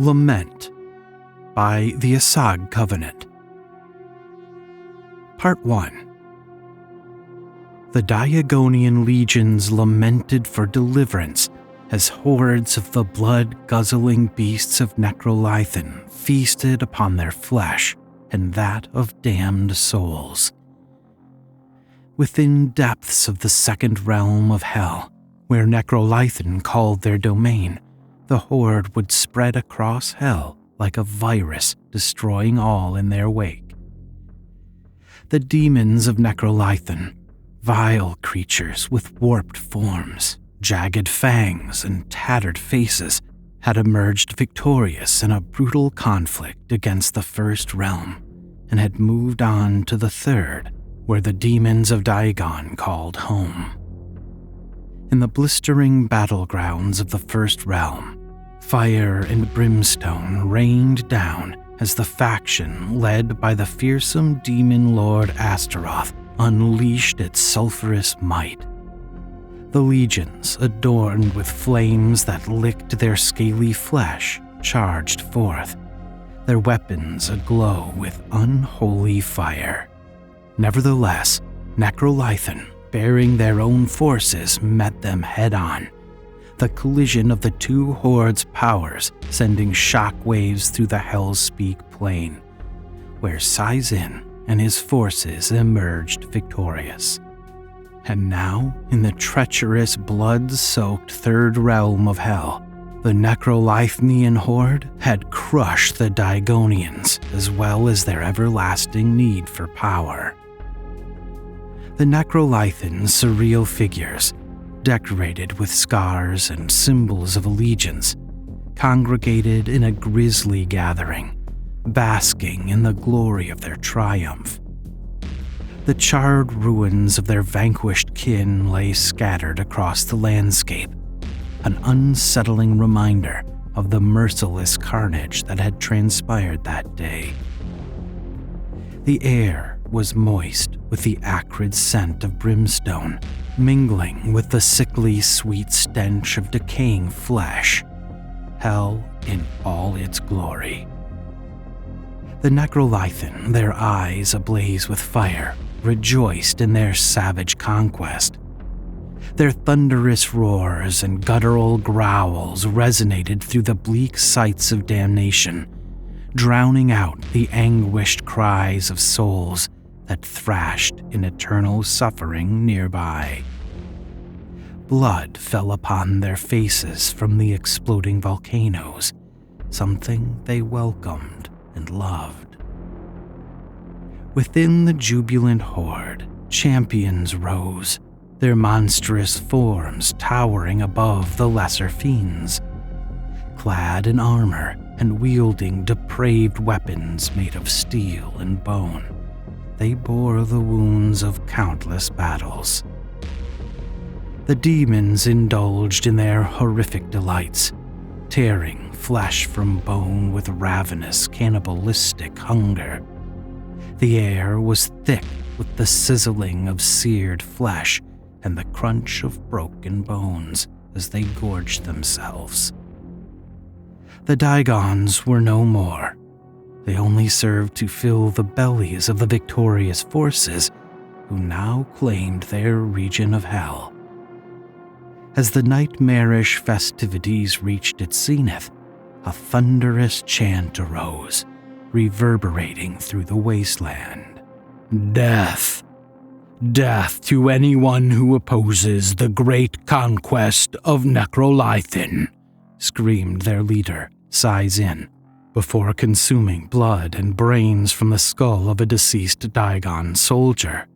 Lament by the Asag Covenant. Part 1. The Diagonian legions lamented for deliverance as hordes of the blood-guzzling beasts of Necrolithon feasted upon their flesh and that of damned souls. Within depths of the second realm of hell, where Necrolithon called their domain, the horde would spread across hell like a virus, destroying all in their wake. The demons of Necrolithon, vile creatures with warped forms, jagged fangs, and tattered faces, had emerged victorious in a brutal conflict against the first realm, and had moved on to the third, where the demons of Dagon called home. In the blistering battlegrounds of the first realm, fire and brimstone rained down as the faction led by the fearsome demon lord Astaroth unleashed its sulphurous might. The legions, adorned with flames that licked their scaly flesh, charged forth, their weapons aglow with unholy fire. Nevertheless, Necrolithon, bearing their own forces, met them head-on, the collision of the two hordes' powers sending shockwaves through the Hellspeak plain, where Sizin and his forces emerged victorious. And now, in the treacherous, blood-soaked third realm of hell, the Necrolithonian horde had crushed the Diagonians as well as their everlasting need for power. The Necrolithon's surreal figures, decorated with scars and symbols of allegiance, congregated in a grisly gathering, basking in the glory of their triumph. The charred ruins of their vanquished kin lay scattered across the landscape, an unsettling reminder of the merciless carnage that had transpired that day. The air was moist with the acrid scent of brimstone, mingling with the sickly sweet stench of decaying flesh, hell in all its glory. The Necrolithon, their eyes ablaze with fire, rejoiced in their savage conquest. Their thunderous roars and guttural growls resonated through the bleak sights of damnation, drowning out the anguished cries of souls that thrashed in eternal suffering nearby. Blood fell upon their faces from the exploding volcanoes, something they welcomed and loved. Within the jubilant horde, champions rose, their monstrous forms towering above the lesser fiends. Clad in armor and wielding depraved weapons made of steel and bone, they bore the wounds of countless battles. The demons indulged in their horrific delights, tearing flesh from bone with ravenous, cannibalistic hunger. The air was thick with the sizzling of seared flesh and the crunch of broken bones as they gorged themselves. The Daigons were no more. They only served to fill the bellies of the victorious forces who now claimed their region of hell. As the nightmarish festivities reached its zenith, a thunderous chant arose, reverberating through the wasteland. Death! Death to anyone who opposes the great conquest of Necrolithon, screamed their leader, Sizin, before consuming blood and brains from the skull of a deceased Dagon soldier.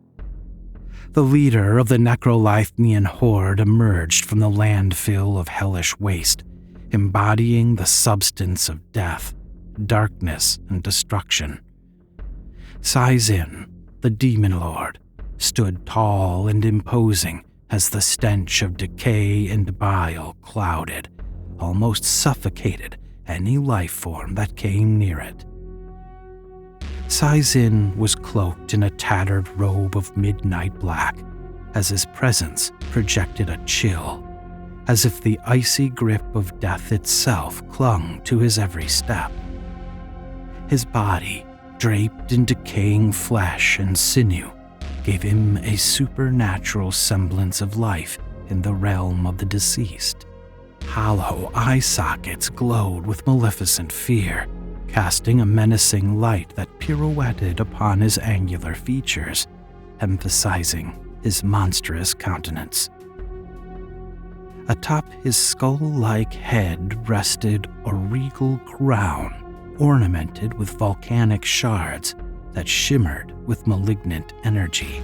The leader of the Necrolithonian horde emerged from the landfill of hellish waste, embodying the substance of death, darkness, and destruction. Sizin, the demon lord, stood tall and imposing as the stench of decay and bile clouded, almost suffocated any life form that came near it. Sizin was cloaked in a tattered robe of midnight black, as his presence projected a chill, as if the icy grip of death itself clung to his every step. His body, draped in decaying flesh and sinew, gave him a supernatural semblance of life in the realm of the deceased. Hollow eye sockets glowed with maleficent fear, casting a menacing light that pirouetted upon his angular features, emphasizing his monstrous countenance. Atop his skull-like head rested a regal crown ornamented with volcanic shards that shimmered with malignant energy.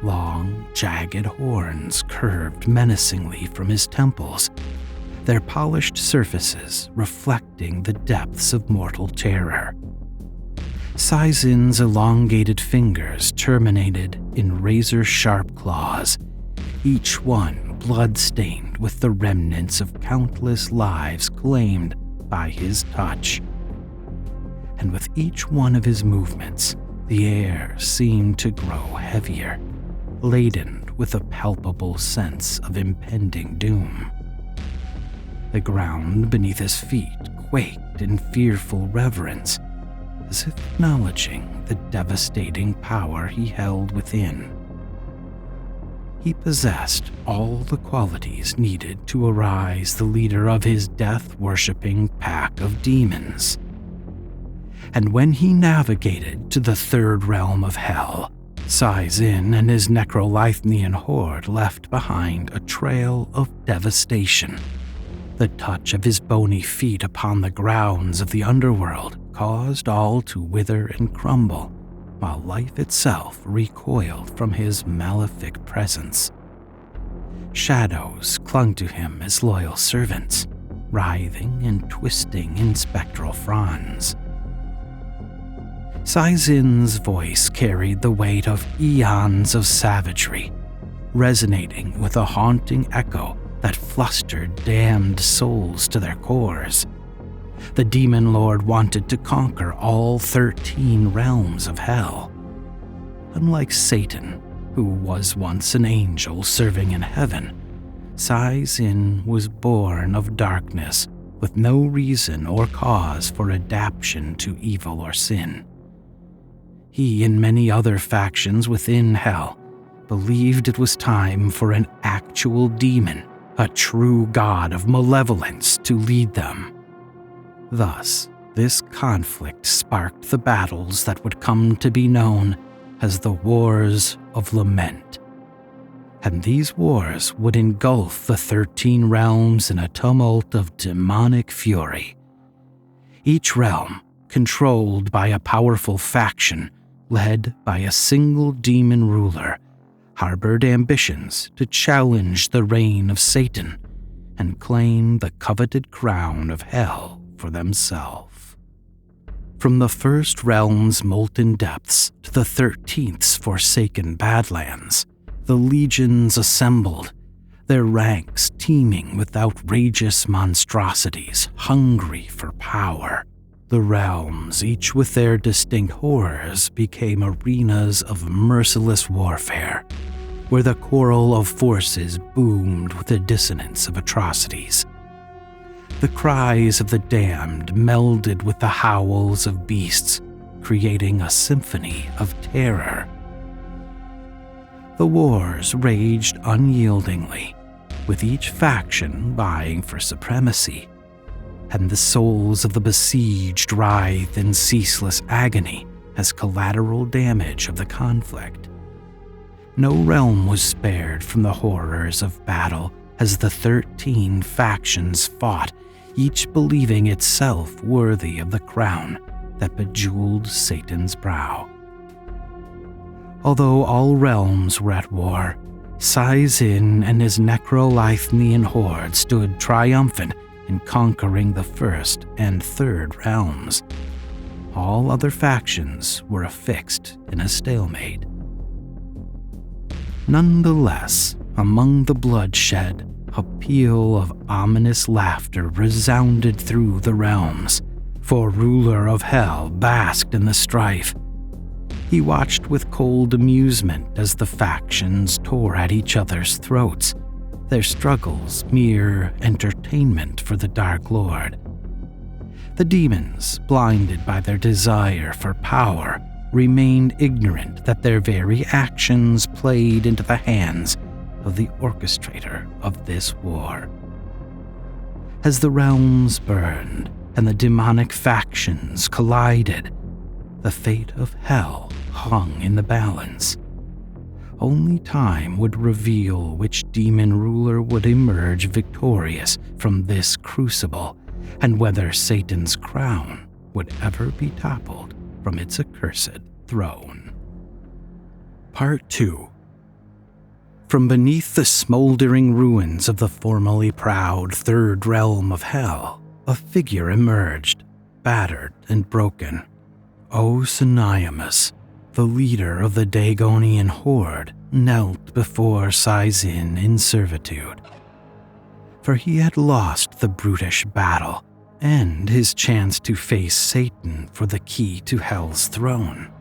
Long, jagged horns curved menacingly from his temples, their polished surfaces reflecting the depths of mortal terror. Saizin's elongated fingers terminated in razor-sharp claws, each one blood-stained with the remnants of countless lives claimed by his touch. And with each one of his movements, the air seemed to grow heavier, laden with a palpable sense of impending doom. The ground beneath his feet quaked in fearful reverence, as if acknowledging the devastating power he held within. He possessed all the qualities needed to arise the leader of his death-worshipping pack of demons. And when he navigated to the third realm of hell, Saizin and his Necrolithnian horde left behind a trail of devastation. The touch of his bony feet upon the grounds of the underworld caused all to wither and crumble, while life itself recoiled from his malefic presence. Shadows clung to him as loyal servants, writhing and twisting in spectral fronds. Saizin's voice carried the weight of eons of savagery, resonating with a haunting echo that flustered damned souls to their cores. The demon lord wanted to conquer all 13 realms of hell. Unlike Satan, who was once an angel serving in heaven, Saizin was born of darkness with no reason or cause for adaptation to evil or sin. He and many other factions within hell believed it was time for an actual demon, a true god of malevolence, to lead them. Thus, this conflict sparked the battles that would come to be known as the Wars of Lament. And these wars would engulf the 13 realms in a tumult of demonic fury. Each realm, controlled by a powerful faction led by a single demon ruler, harbored ambitions to challenge the reign of Satan and claim the coveted crown of hell for themselves. From the first realm's molten depths to the 13th's forsaken badlands, the legions assembled, their ranks teeming with outrageous monstrosities hungry for power. The realms, each with their distinct horrors, became arenas of merciless warfare, where the choral of forces boomed with the dissonance of atrocities. The cries of the damned melded with the howls of beasts, creating a symphony of terror. The wars raged unyieldingly, with each faction vying for supremacy, and the souls of the besieged writhed in ceaseless agony as collateral damage of the conflict. No realm was spared from the horrors of battle as the 13 factions fought, each believing itself worthy of the crown that bejeweled Satan's brow. Although all realms were at war, Saizin and his Necrolithnian horde stood triumphant in conquering the first and third realms. All other factions were affixed in a stalemate. Nonetheless, among the bloodshed, a peal of ominous laughter resounded through the realms, for ruler of hell basked in the strife. He watched with cold amusement as the factions tore at each other's throats, their struggles mere entertainment for the Dark Lord. The demons, blinded by their desire for power, remained ignorant that their very actions played into the hands of the orchestrator of this war. As the realms burned and the demonic factions collided, the fate of hell hung in the balance. Only time would reveal which demon ruler would emerge victorious from this crucible, and whether Satan's crown would ever be toppled from its accursed throne. Part 2. From beneath the smoldering ruins of the formerly proud Third Realm of Hell, a figure emerged, battered and broken. Osaniamus, the leader of the Dagonian horde, knelt before Sizin in servitude. For he had lost the brutish battle and his chance to face Satan for the key to Hell's throne.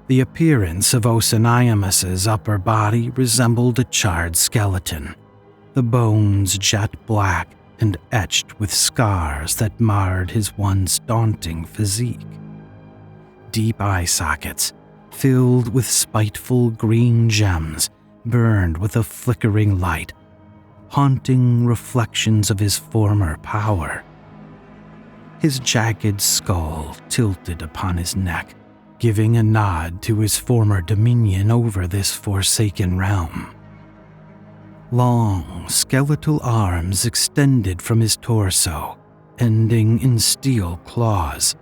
The appearance of Osaniamus's upper body resembled a charred skeleton, the bones jet black and etched with scars that marred his once daunting physique. Deep eye sockets, filled with spiteful green gems, burned with a flickering light, haunting reflections of his former power. His jagged skull tilted upon his neck, giving a nod to his former dominion over this forsaken realm. Long, skeletal arms extended from his torso, ending in steel claws.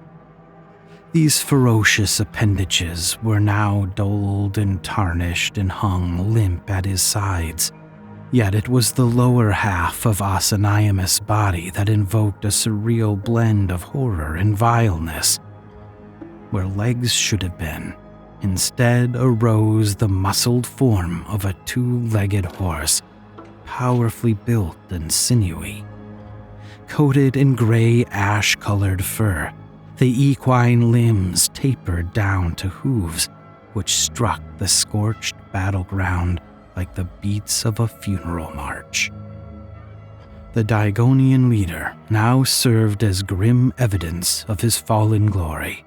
These ferocious appendages were now dulled and tarnished and hung limp at his sides. Yet it was the lower half of Osaniamus' body that invoked a surreal blend of horror and vileness. Where legs should have been, instead arose the muscled form of a two-legged horse, powerfully built and sinewy. Coated in gray ash-colored fur, the equine limbs tapered down to hooves, which struck the scorched battleground like the beats of a funeral march. The Dagonian leader now served as grim evidence of his fallen glory.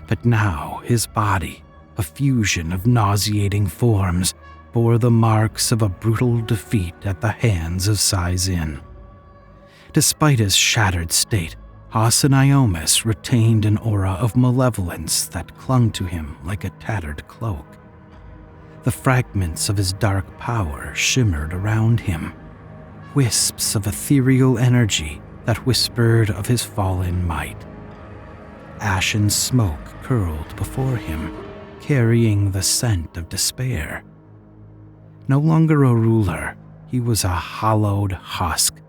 But now his body, a fusion of nauseating forms, bore the marks of a brutal defeat at the hands of Sizin. Despite his shattered state, Osaniamus retained an aura of malevolence that clung to him like a tattered cloak. The fragments of his dark power shimmered around him, wisps of ethereal energy that whispered of his fallen might. Ashen smoke curled before him, carrying the scent of despair. No longer a ruler, he was a hollowed husk,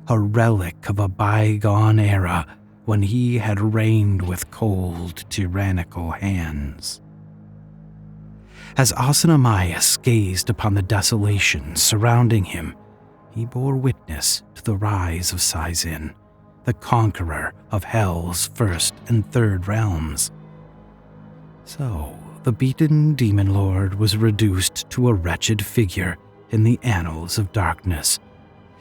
a relic of a bygone era when he had reigned with cold, tyrannical hands. As Osaniamus gazed upon the desolation surrounding him, he bore witness to the rise of Sizin, the conqueror of Hell's first and third realms. So, the beaten demon lord was reduced to a wretched figure in the annals of darkness,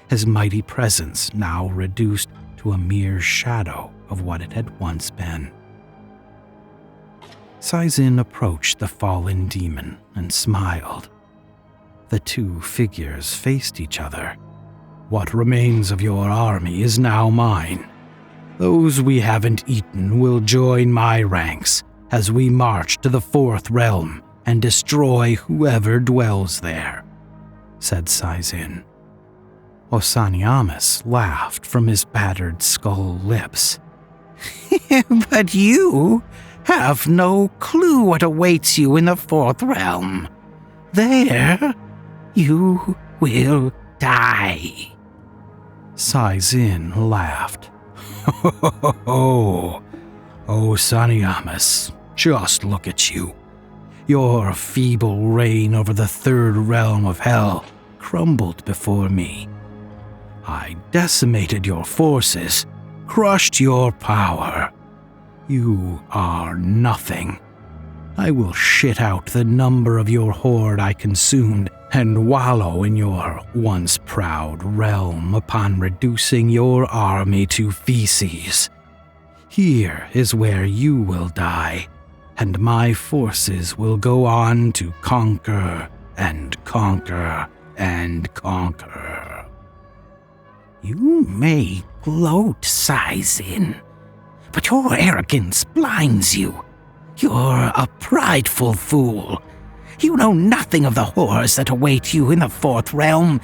his mighty presence now reduced to a mere shadow of what it had once been. Sizin approached the fallen demon and smiled. The two figures faced each other. What remains of your army is now mine. Those we haven't eaten will join my ranks as we march to the Fourth Realm and destroy whoever dwells there, said Sizin. Osaniamus laughed from his battered skull lips. But you have no clue what awaits you in the Fourth Realm. There, you will die. Sizin laughed. Oh, Osaniamus, just look at you. Your feeble reign over the Third Realm of Hell crumbled before me. I decimated your forces, crushed your power. You are nothing. I will shit out the number of your horde I consumed and wallow in your once proud realm upon reducing your army to feces. Here is where you will die, and my forces will go on to conquer and conquer and conquer. You may gloat, Sai-Zin, but your arrogance blinds you. You're a prideful fool. You know nothing of the horrors that await you in the Fourth Realm.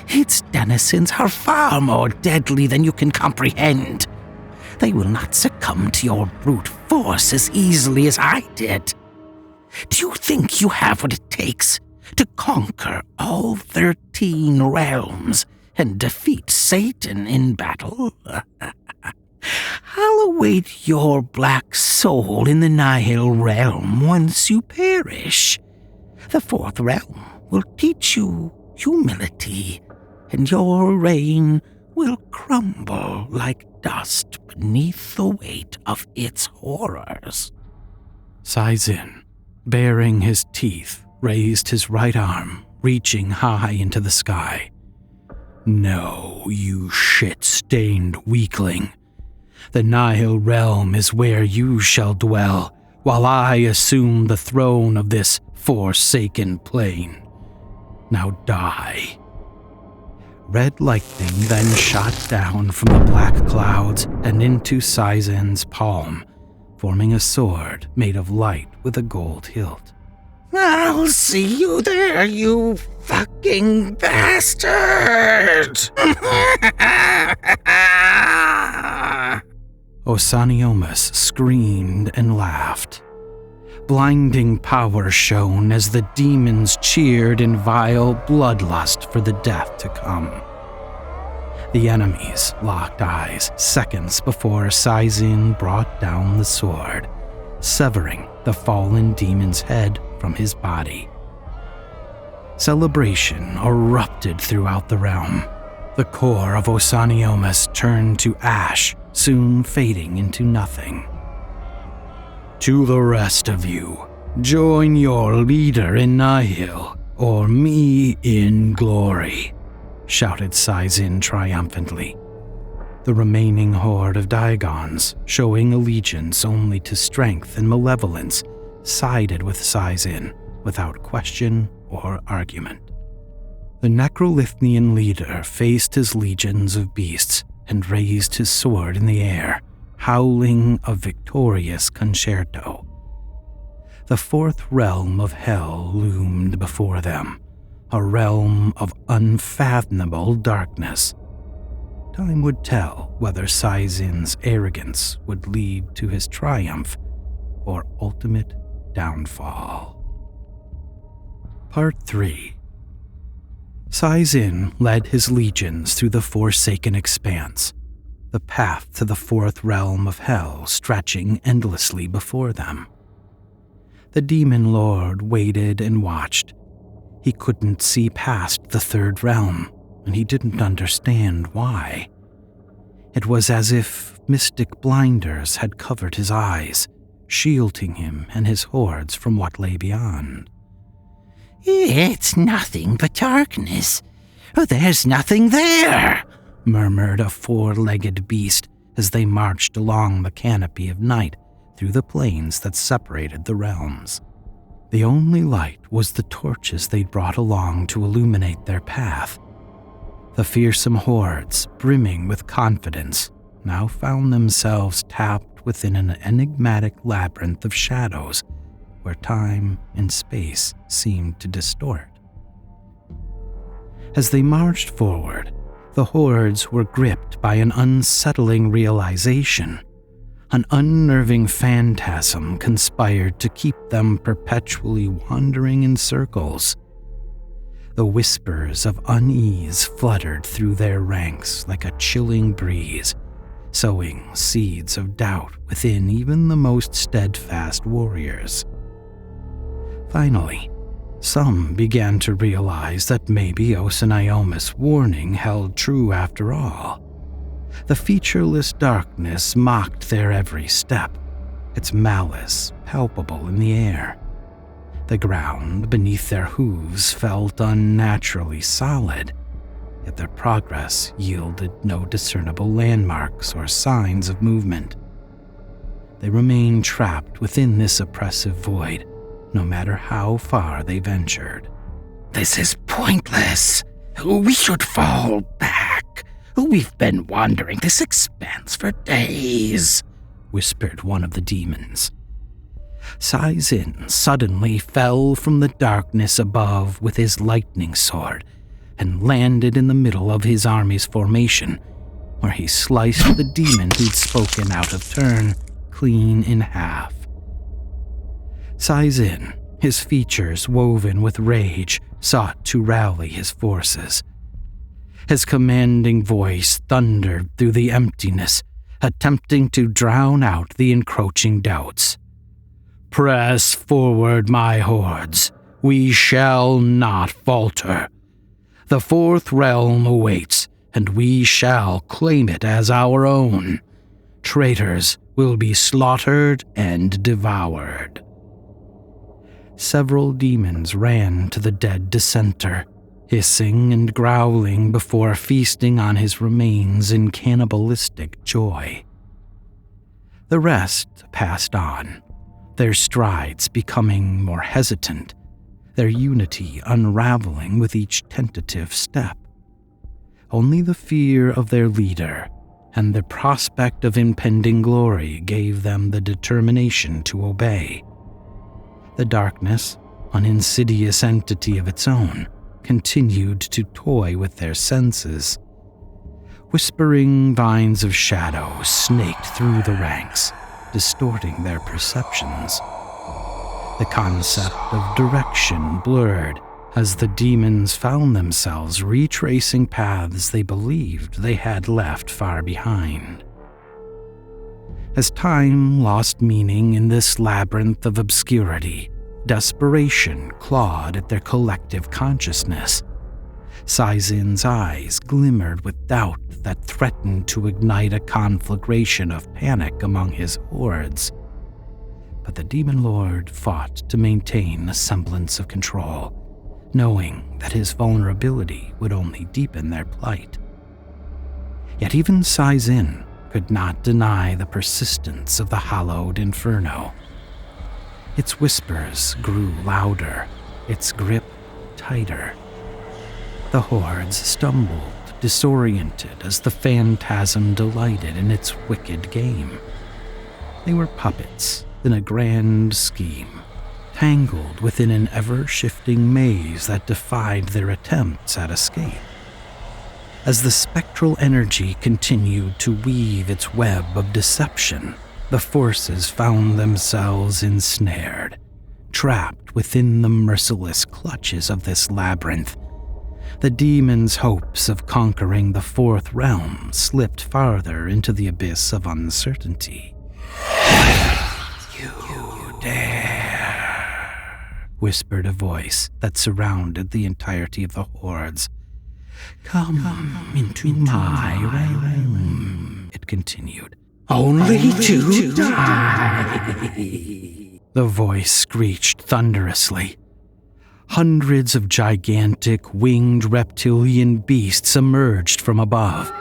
Its denizens are far more deadly than you can comprehend. They will not succumb to your brute force as easily as I did. Do you think you have what it takes to conquer all 13 realms and defeat Satan in battle? I'll await your black soul in the Nihil realm once you perish. The Fourth Realm will teach you humility, and your reign will crumble like dust beneath the weight of its horrors. Sai-Zin, baring his teeth, raised his right arm, reaching high into the sky. No, you shit-stained weakling. The Nihil realm is where you shall dwell, while I assume the throne of this forsaken plane. Now die. Red lightning then shot down from the black clouds and into Sai-Zin's palm, forming a sword made of light with a gold hilt. I'll see you there, you fucking bastard! Osaniomus screamed and laughed. Blinding power shone as the demons cheered in vile bloodlust for the death to come. The enemies locked eyes seconds before Sai-Zin brought down the sword, severing the fallen demon's head from his body. Celebration erupted throughout the realm. The core of Osaniomus turned to ash, soon fading into nothing. To the rest of you, join your leader in Nihil, or me in glory, shouted Sai-Zin triumphantly. The remaining horde of Daigons, showing allegiance only to strength and malevolence, sided with Sai-Zin without question or argument. The Necrolithnian leader faced his legions of beasts and raised his sword in the air, howling a victorious concerto. The Fourth Realm of Hell loomed before them, a realm of unfathomable darkness. Time would tell whether Sai-Zin's arrogance would lead to his triumph or ultimate downfall. Part 3. Sai-Zin led his legions through the Forsaken Expanse, the path to the Fourth Realm of Hell stretching endlessly before them. The Demon Lord waited and watched. He couldn't see past the Third Realm, and he didn't understand why. It was as if mystic blinders had covered his eyes, shielding him and his hordes from what lay beyond. It's nothing but darkness. There's nothing there, murmured a four-legged beast as they marched along the canopy of night through the plains that separated the realms. The only light was the torches they'd brought along to illuminate their path. The fearsome hordes, brimming with confidence, now found themselves tapped within an enigmatic labyrinth of shadows where time and space seemed to distort. As they marched forward, the hordes were gripped by an unsettling realization. An unnerving phantasm conspired to keep them perpetually wandering in circles. The whispers of unease fluttered through their ranks like a chilling breeze, sowing seeds of doubt within even the most steadfast warriors. Finally, some began to realize that maybe Osaniomus' warning held true after all. The featureless darkness mocked their every step, its malice palpable in the air. The ground beneath their hooves felt unnaturally solid, yet their progress yielded no discernible landmarks or signs of movement. They remained trapped within this oppressive void, no matter how far they ventured. "This is pointless. We should fall back. We've been wandering this expanse for days," whispered one of the demons. Sai-Zin suddenly fell from the darkness above with his lightning sword and landed in the middle of his army's formation, where he sliced the demon who'd spoken out of turn clean in half. Sai-Zin, his features woven with rage, sought to rally his forces. His commanding voice thundered through the emptiness, attempting to drown out the encroaching doubts. "Press forward, my hordes. We shall not falter. The fourth realm awaits, and we shall claim it as our own. Traitors will be slaughtered and devoured." Several demons ran to the dead dissenter, hissing and growling before feasting on his remains in cannibalistic joy. The rest passed on, their strides becoming more hesitant, their unity unraveling with each tentative step. Only the fear of their leader and the prospect of impending glory gave them the determination to obey. The darkness, an insidious entity of its own, continued to toy with their senses. Whispering vines of shadow snaked through the ranks, distorting their perceptions. The concept of direction blurred as the demons found themselves retracing paths they believed they had left far behind. As time lost meaning in this labyrinth of obscurity, desperation clawed at their collective consciousness. Sai-Zin's eyes glimmered with doubt that threatened to ignite a conflagration of panic among his hordes. But the Demon Lord fought to maintain a semblance of control, knowing that his vulnerability would only deepen their plight. Yet even Sai-Zin could not deny the persistence of the hallowed inferno. Its whispers grew louder, its grip tighter. The hordes stumbled, disoriented as the phantasm delighted in its wicked game. They were puppets in a grand scheme, tangled within an ever-shifting maze that defied their attempts at escape. As the spectral energy continued to weave its web of deception, the forces found themselves ensnared, trapped within the merciless clutches of this labyrinth. The demons' hopes of conquering the fourth realm slipped farther into the abyss of uncertainty. "You dare," whispered a voice that surrounded the entirety of the hordes. "Come into my realm," it continued. "Only to die." The voice screeched thunderously. Hundreds of gigantic, winged reptilian beasts emerged from above.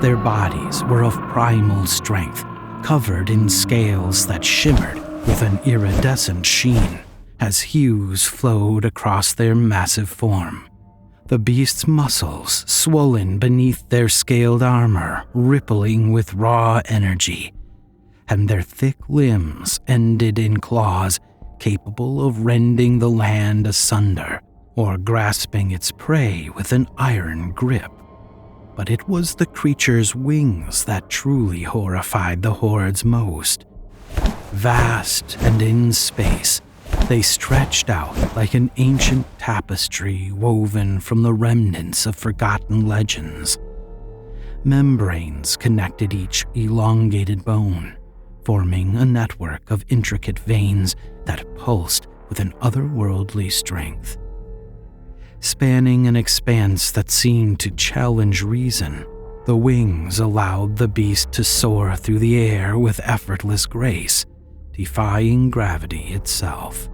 Their bodies were of primal strength, covered in scales that shimmered with an iridescent sheen as hues flowed across their massive form. The beast's muscles, swollen beneath their scaled armor, rippling with raw energy, and their thick limbs ended in claws capable of rending the land asunder or grasping its prey with an iron grip. But it was the creature's wings that truly horrified the hordes most. Vast and in space, they stretched out like an ancient tapestry woven from the remnants of forgotten legends. Membranes connected each elongated bone, forming a network of intricate veins that pulsed with an otherworldly strength. Spanning an expanse that seemed to challenge reason, the wings allowed the beast to soar through the air with effortless grace, defying gravity itself.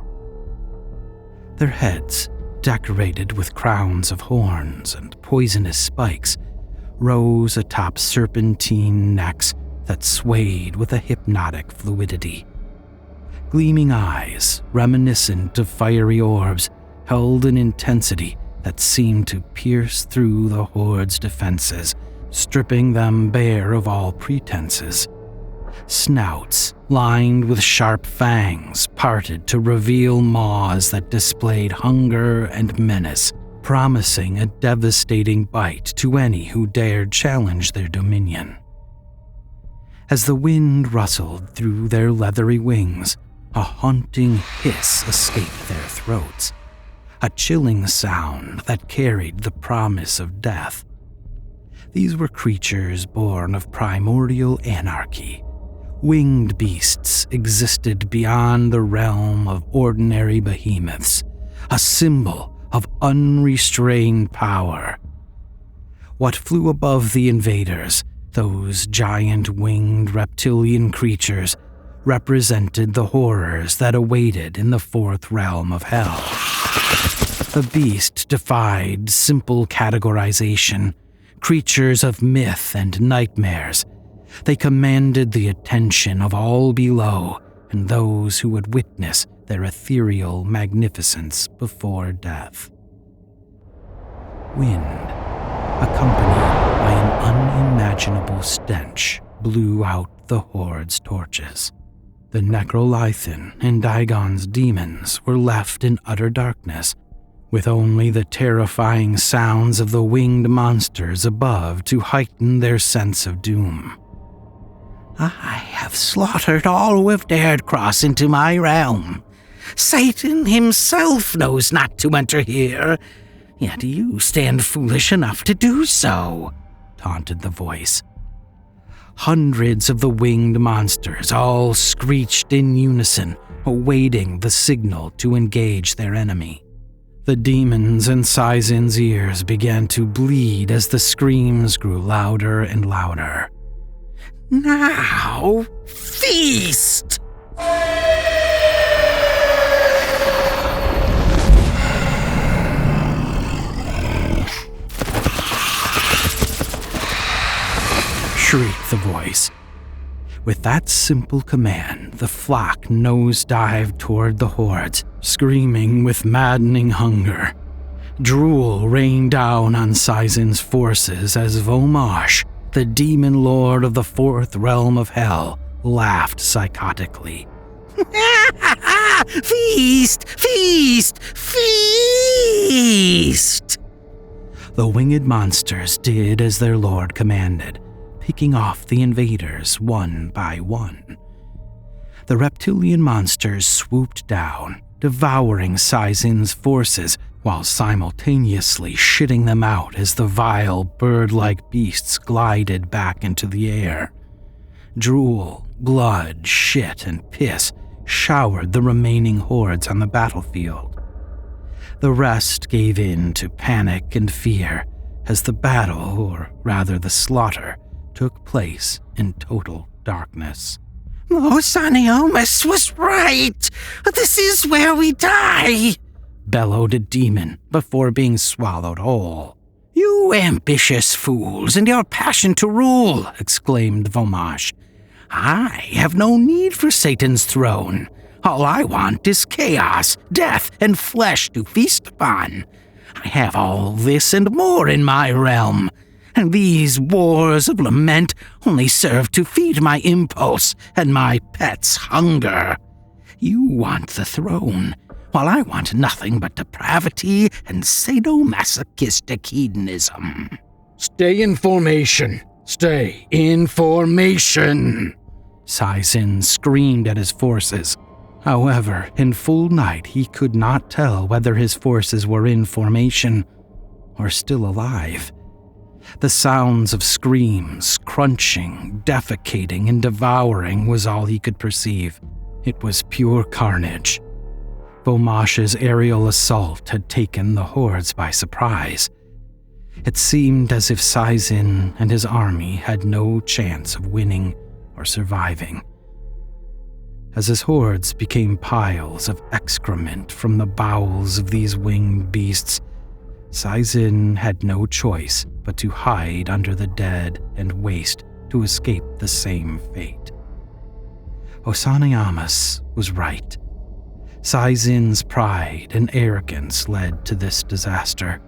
Their heads, decorated with crowns of horns and poisonous spikes, rose atop serpentine necks that swayed with a hypnotic fluidity. Gleaming eyes, reminiscent of fiery orbs, held an intensity that seemed to pierce through the Horde's defenses, stripping them bare of all pretenses. Snouts, lined with sharp fangs, parted to reveal maws that displayed hunger and menace, promising a devastating bite to any who dared challenge their dominion. As the wind rustled through their leathery wings, a haunting hiss escaped their throats, a chilling sound that carried the promise of death. These were creatures born of primordial anarchy. Winged beasts existed beyond the realm of ordinary behemoths, a symbol of unrestrained power. What flew above the invaders, those giant winged reptilian creatures, represented the horrors that awaited in the fourth realm of hell. The beast defied simple categorization, creatures of myth and nightmares. They commanded the attention of all below and those who would witness their ethereal magnificence before death. Wind, accompanied by an unimaginable stench, blew out the Horde's torches. The Necrolithan and Dagon's demons were left in utter darkness, with only the terrifying sounds of the winged monsters above to heighten their sense of doom. I have slaughtered all who have dared cross into my realm. Satan himself knows not to enter here, yet you stand foolish enough to do so, taunted the voice. Hundreds of the winged monsters all screeched in unison, awaiting the signal to engage their enemy. The demons in Sizen's ears began to bleed as the screams grew louder and louder. Now, feast! Shrieked the voice. With that simple command, the flock nosedived toward the Hordes, screaming with maddening hunger. Drool rained down on Sizen's forces as Vomash, the demon lord of the fourth realm of hell, laughed psychotically. Feast! Feast! Feast! The winged monsters did as their lord commanded, picking off the invaders one by one. The reptilian monsters swooped down, devouring Sizen's forces while simultaneously shitting them out as the vile bird-like beasts glided back into the air. Drool, blood, shit, and piss showered the remaining Hordes on the battlefield. The rest gave in to panic and fear as the battle, or rather the slaughter, took place in total darkness. Osaniomus was right! This is where we die! Bellowed a demon before being swallowed whole. You ambitious fools and your passion to rule, exclaimed Vomash. I have no need for Satan's throne. All I want is chaos, death, and flesh to feast upon. I have all this and more in my realm, and these wars of lament only serve to feed my impulse and my pet's hunger. You want the throne, while I want nothing but depravity and sadomasochistic hedonism. Stay in formation. Stay in formation. Sizen screamed at his forces. However, in full night he could not tell whether his forces were in formation or still alive. The sounds of screams, crunching, defecating, and devouring was all he could perceive. It was pure carnage. Vomash's aerial assault had taken the Hordes by surprise. It seemed as if Sizen and his army had no chance of winning or surviving. As his hordes became piles of excrement from the bowels of these winged beasts, Sai-Zin had no choice but to hide under the dead and waste to escape the same fate. Osaneyamas was right. Sai-Zin's pride and arrogance led to this disaster.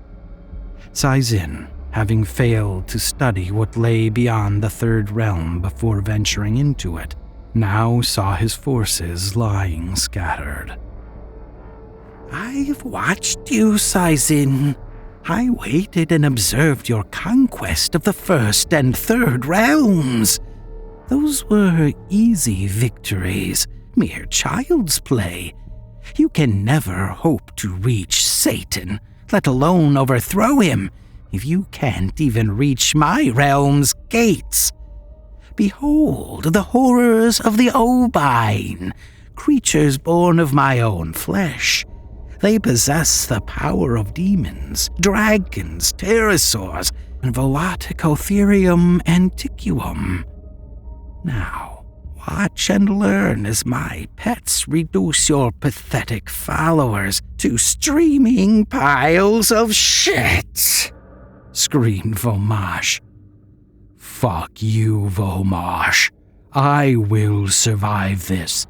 Sai-Zin, having failed to study what lay beyond the third realm before venturing into it, now saw his forces lying scattered. "I've watched you, Sai-Zin. I waited and observed your conquest of the first and third realms. Those were easy victories, mere child's play. You can never hope to reach Satan, let alone overthrow him, if you can't even reach my realm's gates. Behold the horrors of the Obine, creatures born of my own flesh. They possess the power of demons, dragons, pterosaurs, and Volaticotherium antiquum. Now, watch and learn as my pets reduce your pathetic followers to streaming piles of shit," screamed Vomash. "Fuck you, Vomash. I will survive this.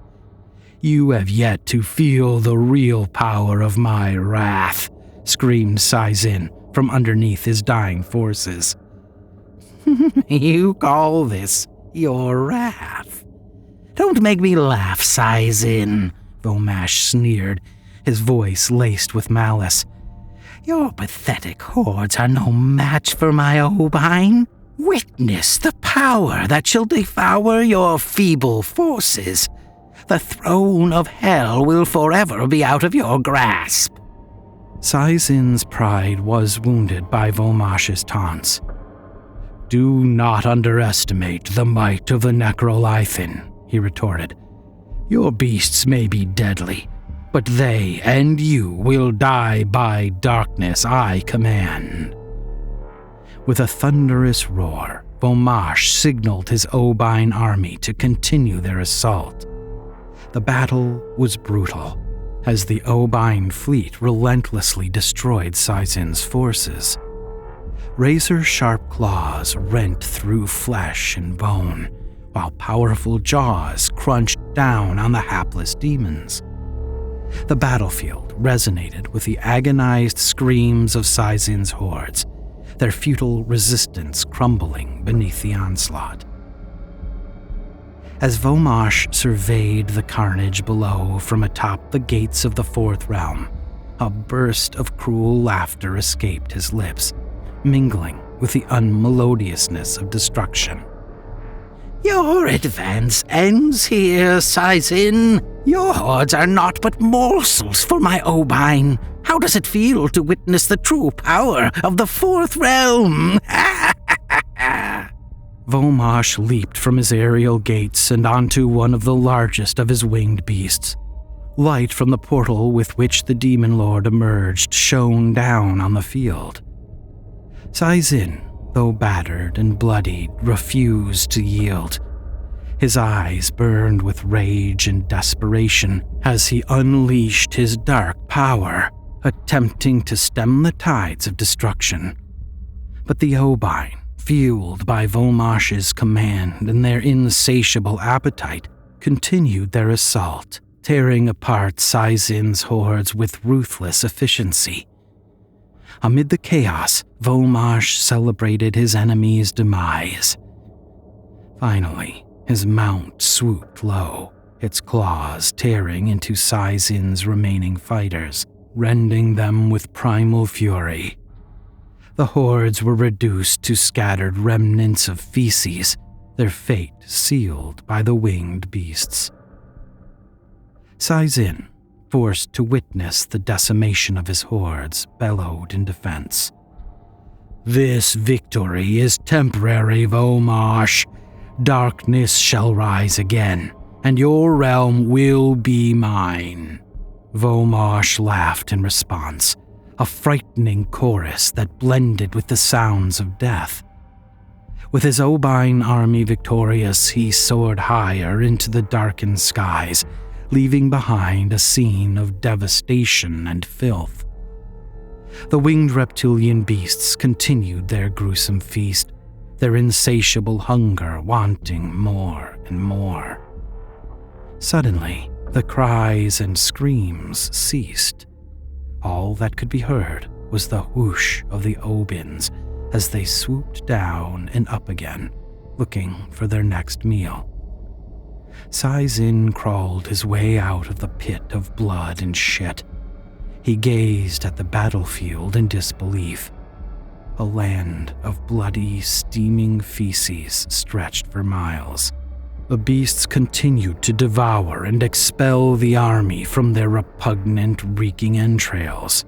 You have yet to feel the real power of my wrath," screamed Sai-Zin from underneath his dying forces. "You call this your wrath? Don't make me laugh, Sai-Zin," Vomash sneered, his voice laced with malice. "Your pathetic hordes are no match for my Obine. Witness the power that shall devour your feeble forces. The throne of hell will forever be out of your grasp." Sai-Zin's pride was wounded by Vomash's taunts. "Do not underestimate the might of the Necrolithon," he retorted. "Your beasts may be deadly, but they and you will die by darkness I command." With a thunderous roar, Vomash signaled his Obine army to continue their assault. The battle was brutal, as the Obine fleet relentlessly destroyed Sai-Zin's forces. Razor-sharp claws rent through flesh and bone, while powerful jaws crunched down on the hapless demons. The battlefield resonated with the agonized screams of Sai-Zin's hordes, their futile resistance crumbling beneath the onslaught. As Vomash surveyed the carnage below from atop the gates of the fourth realm, a burst of cruel laughter escaped his lips, mingling with the unmelodiousness of destruction. "Your advance ends here, Sai-Zin. Your hordes are naught but morsels for my Obine. How does it feel to witness the true power of the fourth realm?" Vomash leaped from his aerial gates and onto one of the largest of his winged beasts. Light from the portal with which the Demon Lord emerged shone down on the field. Sai-Zin, though battered and bloodied, refused to yield. His eyes burned with rage and desperation as he unleashed his dark power, attempting to stem the tides of destruction. But the Obine, fueled by Vomash's command and their insatiable appetite, continued their assault, tearing apart Sai-Zin's hordes with ruthless efficiency. Amid the chaos, Vomash celebrated his enemy's demise. Finally, his mount swooped low, its claws tearing into Sai-Zin's remaining fighters, rending them with primal fury. The hordes were reduced to scattered remnants of feces, their fate sealed by the winged beasts. Sai-Zin, forced to witness the decimation of his hordes, bellowed in defense. "This victory is temporary, Vomash. Darkness shall rise again, and your realm will be mine." Vomash laughed in response, a frightening chorus that blended with the sounds of death. With his Obine army victorious, he soared higher into the darkened skies, leaving behind a scene of devastation and filth. The winged reptilian beasts continued their gruesome feast, their insatiable hunger wanting more and more. Suddenly, the cries and screams ceased. All that could be heard was the whoosh of the Obins as they swooped down and up again, looking for their next meal. Sai-Zin crawled his way out of the pit of blood and shit. He gazed at the battlefield in disbelief. A land of bloody, steaming feces stretched for miles. The beasts continued to devour and expel the army from their repugnant, reeking entrails.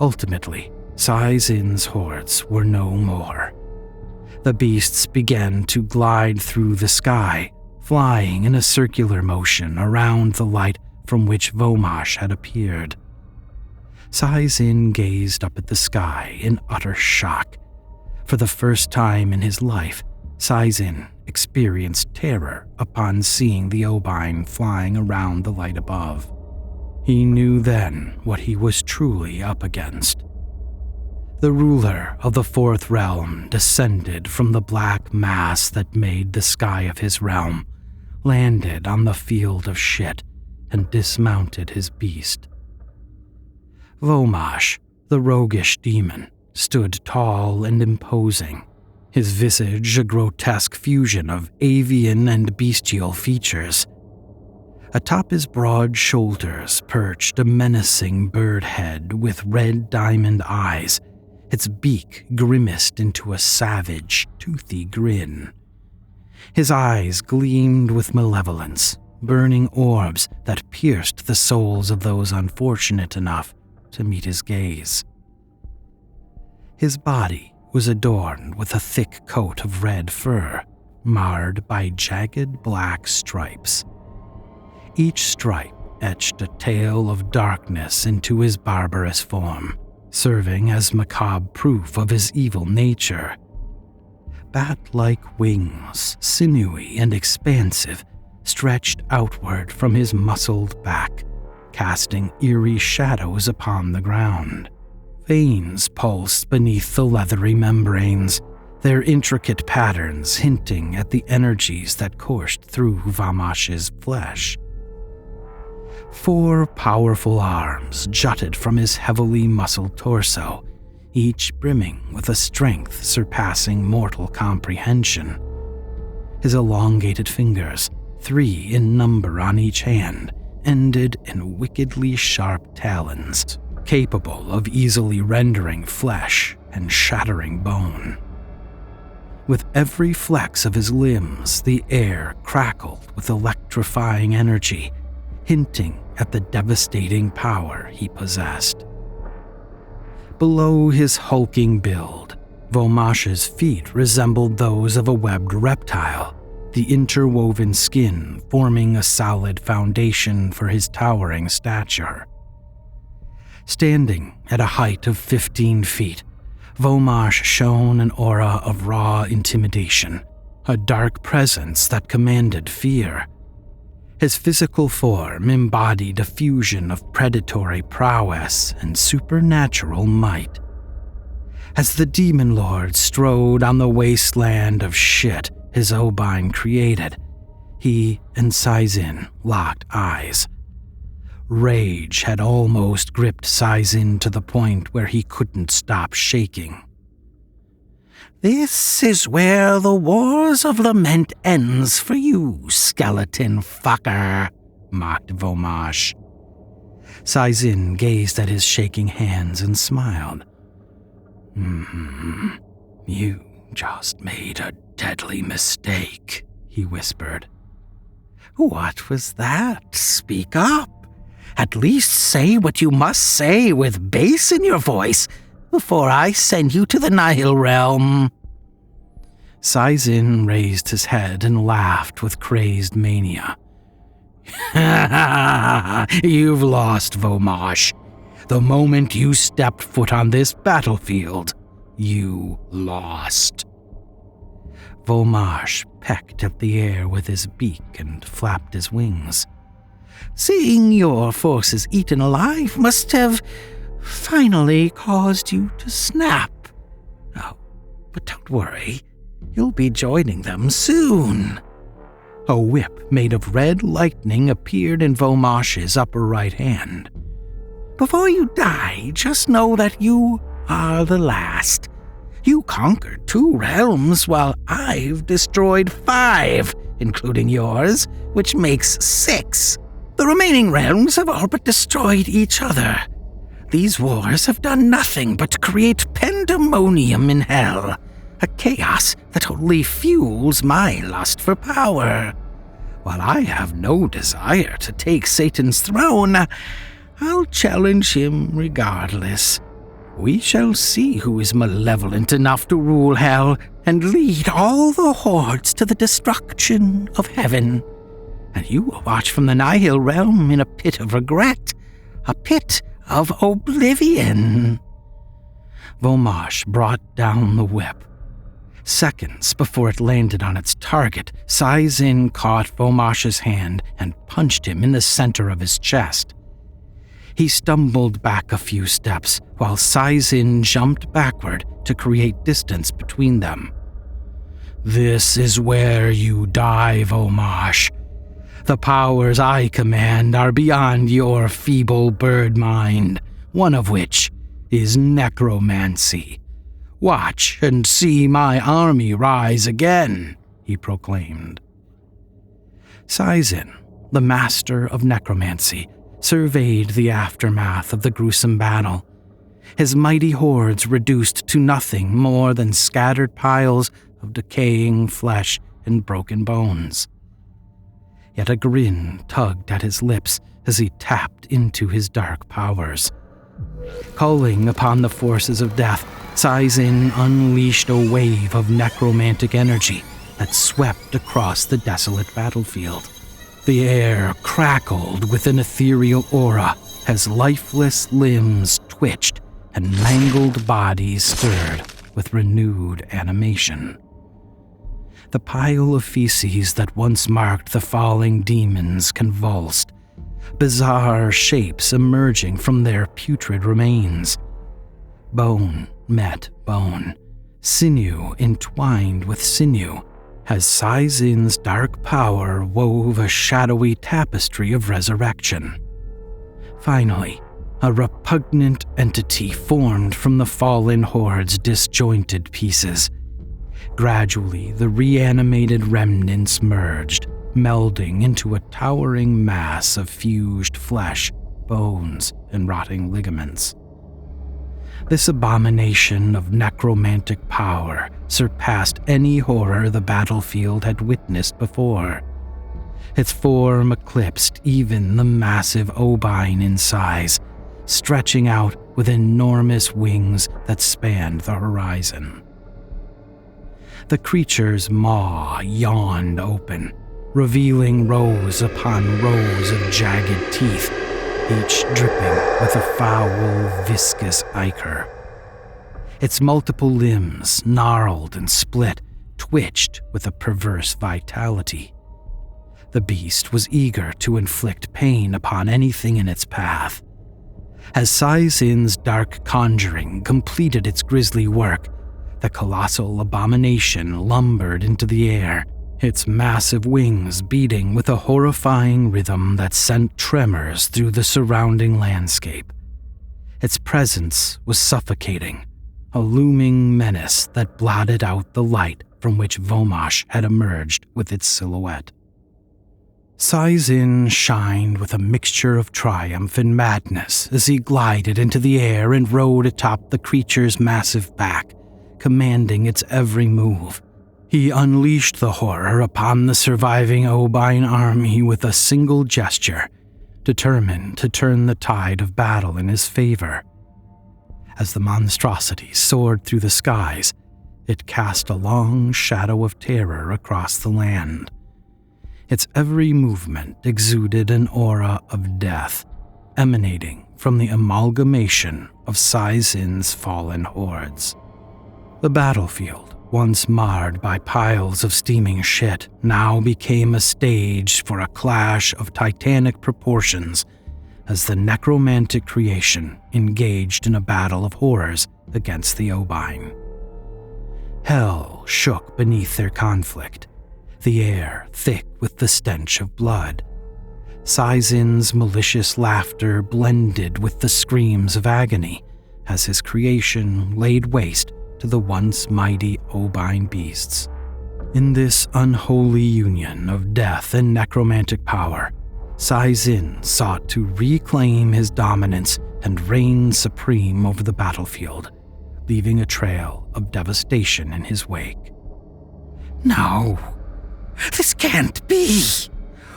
Ultimately, Sai-Zin's hordes were no more. The beasts began to glide through the sky, flying in a circular motion around the light from which Vomash had appeared. Sai-Zin gazed up at the sky in utter shock. For the first time in his life, Sai-Zin experienced terror upon seeing the Obine flying around the light above. He knew then what he was truly up against. The ruler of the fourth realm descended from the black mass that made the sky of his realm, landed on the field of shit, and dismounted his beast. Vomash, the roguish demon, stood tall and imposing, his visage a grotesque fusion of avian and bestial features. Atop his broad shoulders perched a menacing bird head with red diamond eyes, its beak grimaced into a savage, toothy grin. His eyes gleamed with malevolence, burning orbs that pierced the souls of those unfortunate enough to meet his gaze. His body was adorned with a thick coat of red fur, marred by jagged black stripes. Each stripe etched a tale of darkness into his barbarous form, serving as macabre proof of his evil nature. Bat-like wings, sinewy and expansive, stretched outward from his muscled back, casting eerie shadows upon the ground. Veins pulsed beneath the leathery membranes, their intricate patterns hinting at the energies that coursed through Vamash's flesh. 4 powerful arms jutted from his heavily muscled torso, each brimming with a strength surpassing mortal comprehension. His elongated fingers, 3 in number on each hand, ended in wickedly sharp talons, capable of easily rendering flesh and shattering bone. With every flex of his limbs, the air crackled with electrifying energy, hinting at the devastating power he possessed. Below his hulking build, Vomash's feet resembled those of a webbed reptile, the interwoven skin forming a solid foundation for his towering stature. Standing at a height of 15 feet, Vomash shone an aura of raw intimidation, a dark presence that commanded fear. His physical form embodied a fusion of predatory prowess and supernatural might. As the demon lord strode on the wasteland of shit his Obine created, he and Sai-Zin locked eyes. Rage had almost gripped Sai-Zin to the point where he couldn't stop shaking. "This is where the wars of Lament ends for you, skeleton fucker," mocked Vomash. Sai-Zin gazed at his shaking hands and smiled. You just made a deadly mistake," he whispered. "What was that? Speak up. At least say what you must say with bass in your voice before I send you to the Nihil realm." Sai-Zin raised his head and laughed with crazed mania. "You've lost, Vomash. The moment you stepped foot on this battlefield, you lost." Vomash pecked at the air with his beak and flapped his wings. Seeing your forces eaten alive must have finally caused you to snap. Oh, but don't worry, you'll be joining them soon. A whip made of red lightning appeared in Vomash's upper right hand. Before you die, just know that you are the last. You conquered 2 realms while I've destroyed 5, including yours, which makes 6. The remaining realms have all but destroyed each other. These wars have done nothing but create pandemonium in hell, a chaos that only fuels my lust for power. While I have no desire to take Satan's throne, I'll challenge him regardless. We shall see who is malevolent enough to rule hell and lead all the hordes to the destruction of heaven. And you will watch from the Nihil realm in a pit of regret, a pit of oblivion. Vomash brought down the whip. Seconds before it landed on its target, Sai-Zin caught Vomash's hand and punched him in the center of his chest. He stumbled back a few steps while Sai-Zin jumped backward to create distance between them. This is where you die, Vomash. The powers I command are beyond your feeble bird mind, one of which is necromancy. Watch and see my army rise again, he proclaimed. Sai-Zin, the master of necromancy, surveyed the aftermath of the gruesome battle, his mighty hordes reduced to nothing more than scattered piles of decaying flesh and broken bones. Yet a grin tugged at his lips as he tapped into his dark powers. Calling upon the forces of death, Sai-Zin unleashed a wave of necromantic energy that swept across the desolate battlefield. The air crackled with an ethereal aura as lifeless limbs twitched and mangled bodies stirred with renewed animation. The pile of feces that once marked the falling demons convulsed, bizarre shapes emerging from their putrid remains. Bone met bone, sinew entwined with sinew, as Sai-Zin's dark power wove a shadowy tapestry of resurrection. Finally, a repugnant entity formed from the fallen horde's disjointed pieces. Gradually, the reanimated remnants merged, melding into a towering mass of fused flesh, bones, and rotting ligaments. This abomination of necromantic power surpassed any horror the battlefield had witnessed before. Its form eclipsed even the massive Obine in size, stretching out with enormous wings that spanned the horizon. The creature's maw yawned open, revealing rows upon rows of jagged teeth, each dripping with a foul, viscous ichor. Its multiple limbs, gnarled and split, twitched with a perverse vitality. The beast was eager to inflict pain upon anything in its path. As Sai-Zin's dark conjuring completed its grisly work, the colossal abomination lumbered into the air, its massive wings beating with a horrifying rhythm that sent tremors through the surrounding landscape. Its presence was suffocating, a looming menace that blotted out the light from which Vomash had emerged with its silhouette. Sai-Zin shined with a mixture of triumph and madness as he glided into the air and rode atop the creature's massive back, commanding its every move. He unleashed the horror upon the surviving Obine army with a single gesture, determined to turn the tide of battle in his favor. As the monstrosity soared through the skies, it cast a long shadow of terror across the land. Its every movement exuded an aura of death, emanating from the amalgamation of Sai-Zin's fallen hordes. The battlefield once marred by piles of steaming shit, now became a stage for a clash of titanic proportions as the necromantic creation engaged in a battle of horrors against the Obyne. Hell shook beneath their conflict, the air thick with the stench of blood. Saizin's malicious laughter blended with the screams of agony as his creation laid waste to the once mighty Obyne beasts. In this unholy union of death and necromantic power, Saizin sought to reclaim his dominance and reign supreme over the battlefield, leaving a trail of devastation in his wake. No, this can't be!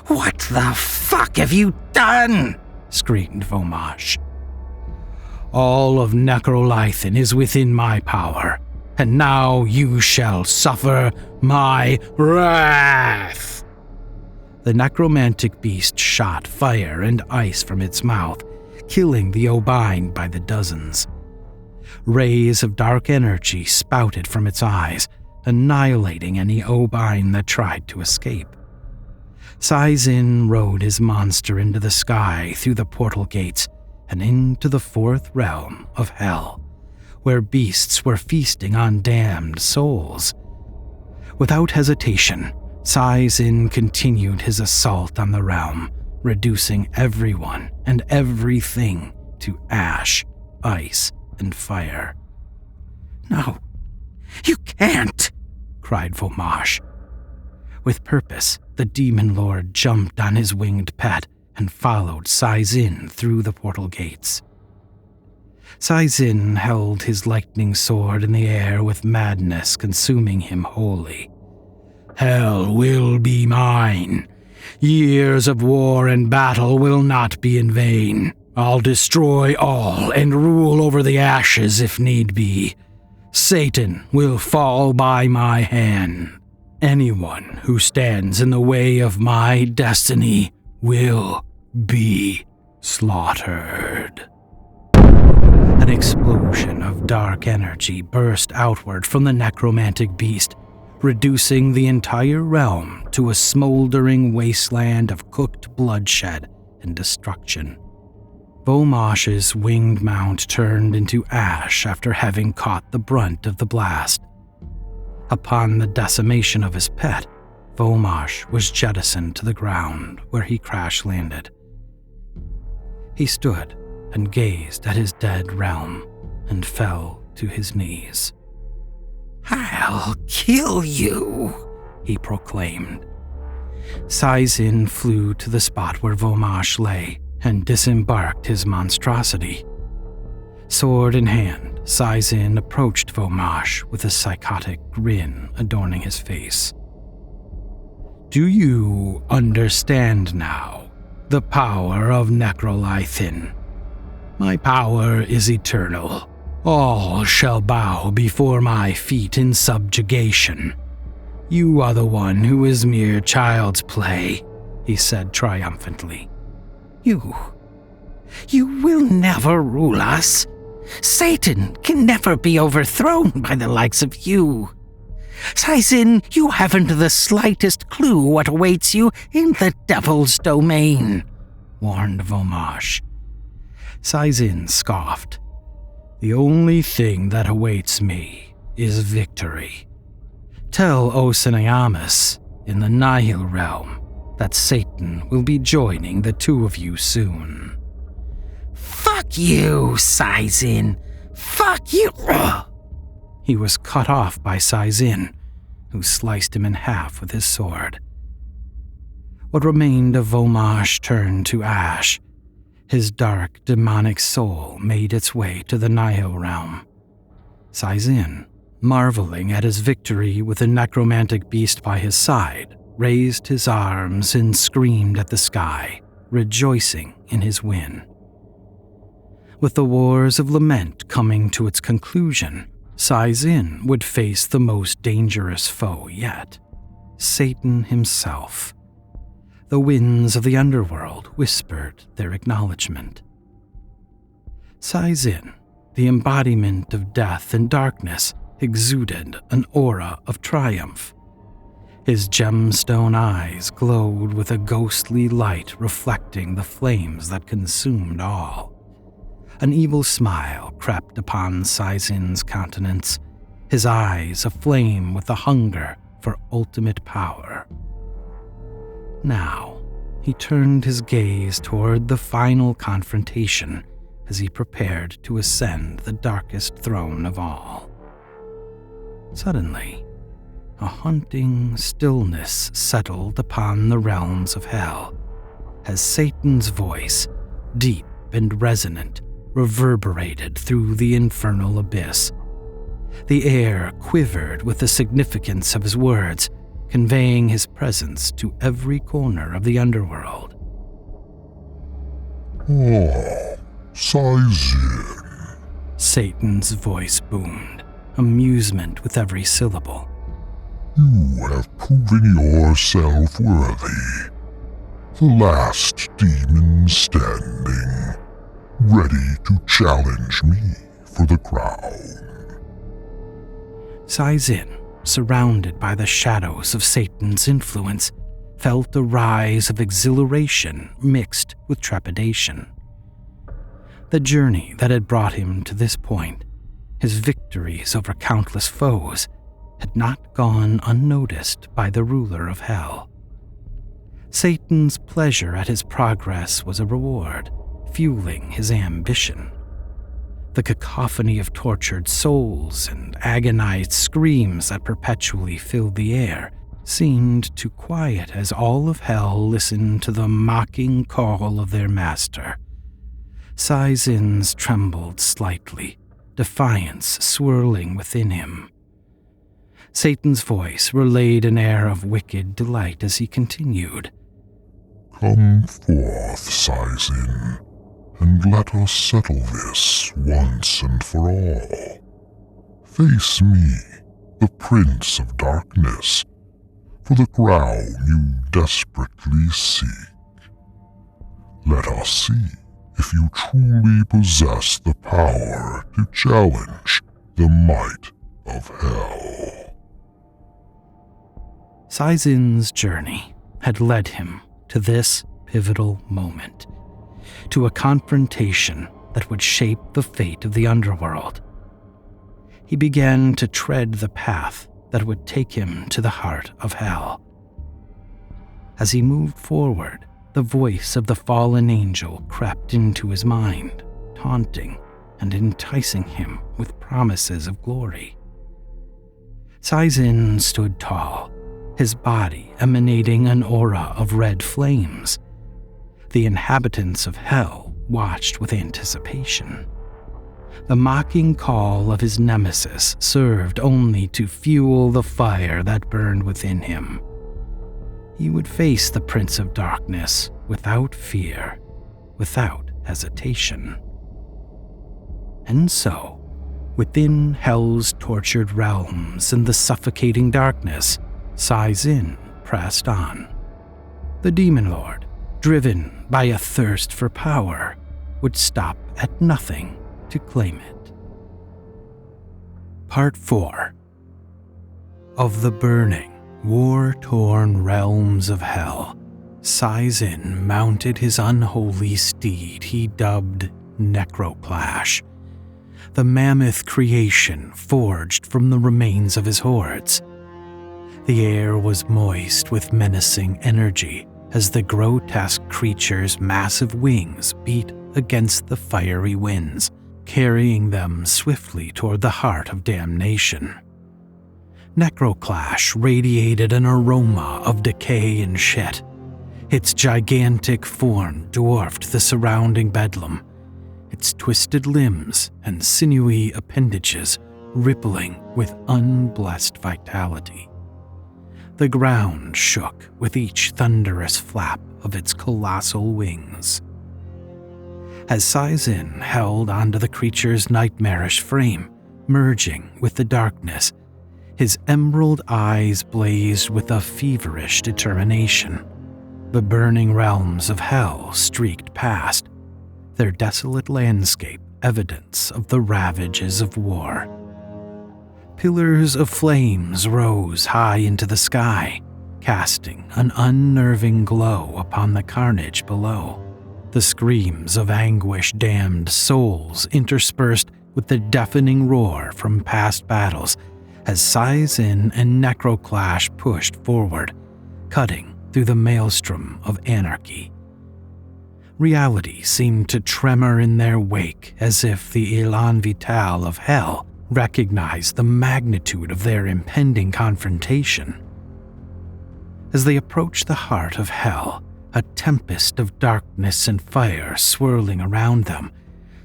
What the fuck have you done? Screamed Vomash. All of Necrolithen is within my power, and now you shall suffer my wrath. The necromantic beast shot fire and ice from its mouth, killing the Obyne by the dozens. Rays of dark energy spouted from its eyes, annihilating any Obyne that tried to escape. Saizin rode his monster into the sky through the portal gates and into the fourth realm of hell, where beasts were feasting on damned souls. Without hesitation, Saizin continued his assault on the realm, reducing everyone and everything to ash, ice, and fire. No, you can't, cried Vomash. With purpose, the demon lord jumped on his winged pet and followed Saizin through the portal gates. Saizin held his lightning sword in the air with madness consuming him wholly. Hell will be mine. Years of war and battle will not be in vain. I'll destroy all and rule over the ashes if need be. Satan will fall by my hand. Anyone who stands in the way of my destiny will be slaughtered. An explosion of dark energy burst outward from the necromantic beast, reducing the entire realm to a smoldering wasteland of cooked bloodshed and destruction. Vomash's winged mount turned into ash after having caught the brunt of the blast. Upon the decimation of his pet, Vomash was jettisoned to the ground where he crash-landed. He stood and gazed at his dead realm and fell to his knees. "I'll kill you," he proclaimed. Saizin flew to the spot where Vomash lay and disembarked his monstrosity. Sword in hand, Saizin approached Vomash with a psychotic grin adorning his face. Do you understand now the power of Necrolithen? My power is eternal. All shall bow before my feet in subjugation. You are the one who is mere child's play, he said triumphantly. You will never rule us. Satan can never be overthrown by the likes of you. Saizin, you haven't the slightest clue what awaits you in the devil's domain, warned Vomash. Saizin scoffed. The only thing that awaits me is victory. Tell Oceaniamus in the Nihil realm that Satan will be joining the two of you soon. Fuck you, Saizin. Fuck you. He was cut off by Saizin, who sliced him in half with his sword. What remained of Vomash turned to ash. His dark, demonic soul made its way to the Nihil realm. Saizin, marveling at his victory with the necromantic beast by his side, raised his arms and screamed at the sky, rejoicing in his win. With the wars of Lament coming to its conclusion, Saizin would face the most dangerous foe yet, Satan himself. The winds of the underworld whispered their acknowledgement. Saizin, the embodiment of death and darkness, exuded an aura of triumph. His gemstone eyes glowed with a ghostly light reflecting the flames that consumed all. An evil smile crept upon Saizin's countenance, his eyes aflame with the hunger for ultimate power. Now, he turned his gaze toward the final confrontation as he prepared to ascend the darkest throne of all. Suddenly, a haunting stillness settled upon the realms of hell as Satan's voice, deep and resonant, reverberated through the infernal abyss. The air quivered with the significance of his words, conveying his presence to every corner of the underworld. "Oh, Saizin," Satan's voice boomed, amusement with every syllable. "you have proven yourself worthy. The last demon standing, ready to challenge me for the crown." Saizin, surrounded by the shadows of Satan's influence, felt a rise of exhilaration mixed with trepidation. The journey that had brought him to this point, his victories over countless foes, had not gone unnoticed by the ruler of hell. Satan's pleasure at his progress was a reward, fueling his ambition. The cacophony of tortured souls and agonized screams that perpetually filled the air seemed to quiet as all of hell listened to the mocking call of their master. Saizin's trembled slightly, defiance swirling within him. Satan's voice relayed an air of wicked delight as he continued. "Come forth, Saizin, and let us settle this once and for all. Face me, the Prince of Darkness, for the crown you desperately seek. Let us see if you truly possess the power to challenge the might of hell." Saizin's journey had led him to this pivotal moment, to a confrontation that would shape the fate of the underworld. He began to tread the path that would take him to the heart of hell. As he moved forward, the voice of the fallen angel crept into his mind, taunting and enticing him with promises of glory. Saizin stood tall, his body emanating an aura of red flames. The inhabitants of hell watched with anticipation. The mocking call of his nemesis served only to fuel the fire that burned within him. He would face the Prince of Darkness without fear, without hesitation. And so, within hell's tortured realms and the suffocating darkness, Saizin pressed on. The Demon Lord, driven by a thirst for power, would stop at nothing to claim it. Part 4. Of the burning, war-torn realms of hell, Saizin mounted his unholy steed he dubbed Necroclash, the mammoth creation forged from the remains of his hordes. The air was moist with menacing energy as the grotesque creature's massive wings beat against the fiery winds, carrying them swiftly toward the heart of damnation. Necroclash radiated an aroma of decay and shit. Its gigantic form dwarfed the surrounding bedlam, its twisted limbs and sinewy appendages rippling with unblessed vitality. The ground shook with each thunderous flap of its colossal wings. As Saizin held onto the creature's nightmarish frame, merging with the darkness, his emerald eyes blazed with a feverish determination. The burning realms of hell streaked past, their desolate landscape evidence of the ravages of war. Pillars of flames rose high into the sky, casting an unnerving glow upon the carnage below. The screams of anguish-damned souls interspersed with the deafening roar from past battles as Sai-Zin and Necroclash pushed forward, cutting through the maelstrom of anarchy. Reality seemed to tremor in their wake as if the Elan Vital of Hell recognized the magnitude of their impending confrontation. As they approached the heart of Hell, a tempest of darkness and fire swirling around them,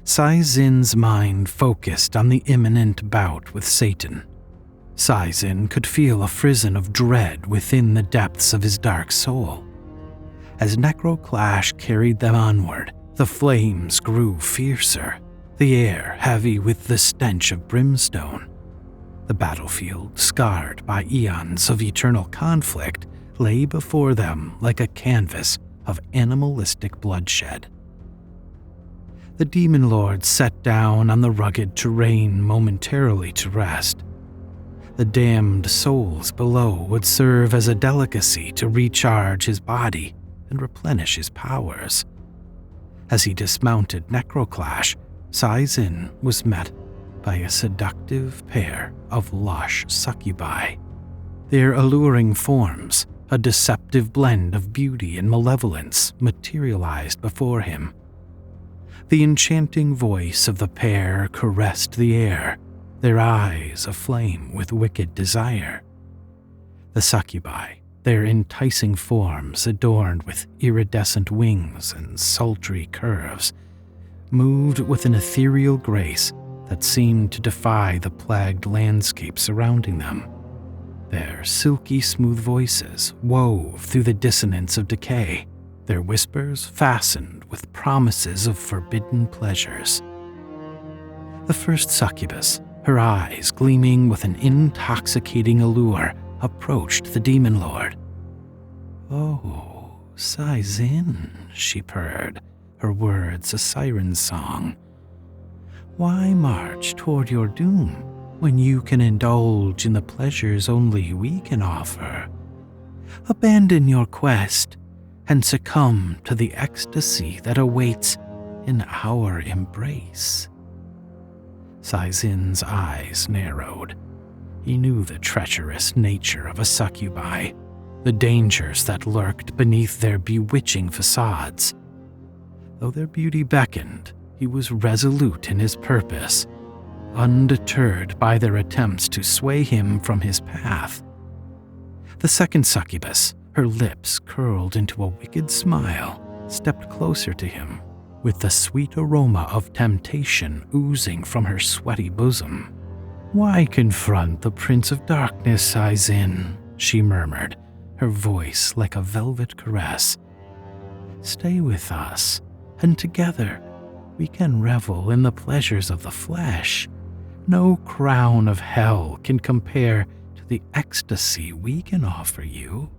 Sai-Zin's mind focused on the imminent bout with Satan. Sai-Zin could feel a frisson of dread within the depths of his dark soul. As Necroclash carried them onward, the flames grew fiercer, the air heavy with the stench of brimstone. The battlefield, scarred by eons of eternal conflict, lay before them like a canvas of animalistic bloodshed. The demon lord sat down on the rugged terrain momentarily to rest. The damned souls below would serve as a delicacy to recharge his body and replenish his powers. As he dismounted Necroclash, Sai-Zin was met by a seductive pair of lush succubi. Their alluring forms, a deceptive blend of beauty and malevolence, materialized before him. The enchanting voice of the pair caressed the air, their eyes aflame with wicked desire. The succubi, their enticing forms adorned with iridescent wings and sultry curves, moved with an ethereal grace that seemed to defy the plagued landscape surrounding them. Their silky smooth voices wove through the dissonance of decay, their whispers fastened with promises of forbidden pleasures. The first succubus, her eyes gleaming with an intoxicating allure, approached the demon lord. "Oh, Sai-Zin," she purred, her words a siren song. "Why march toward your doom when you can indulge in the pleasures only we can offer? Abandon your quest and succumb to the ecstasy that awaits in our embrace." Sai-Zin's eyes narrowed. He knew the treacherous nature of a succubi, the dangers that lurked beneath their bewitching facades. Though their beauty beckoned, he was resolute in his purpose, undeterred by their attempts to sway him from his path. The second succubus, her lips curled into a wicked smile, stepped closer to him, with the sweet aroma of temptation oozing from her sweaty bosom. "Why confront the Prince of Darkness, Sai-Zin?" she murmured, her voice like a velvet caress. "Stay with us, and together we can revel in the pleasures of the flesh. No crown of hell can compare to the ecstasy we can offer you."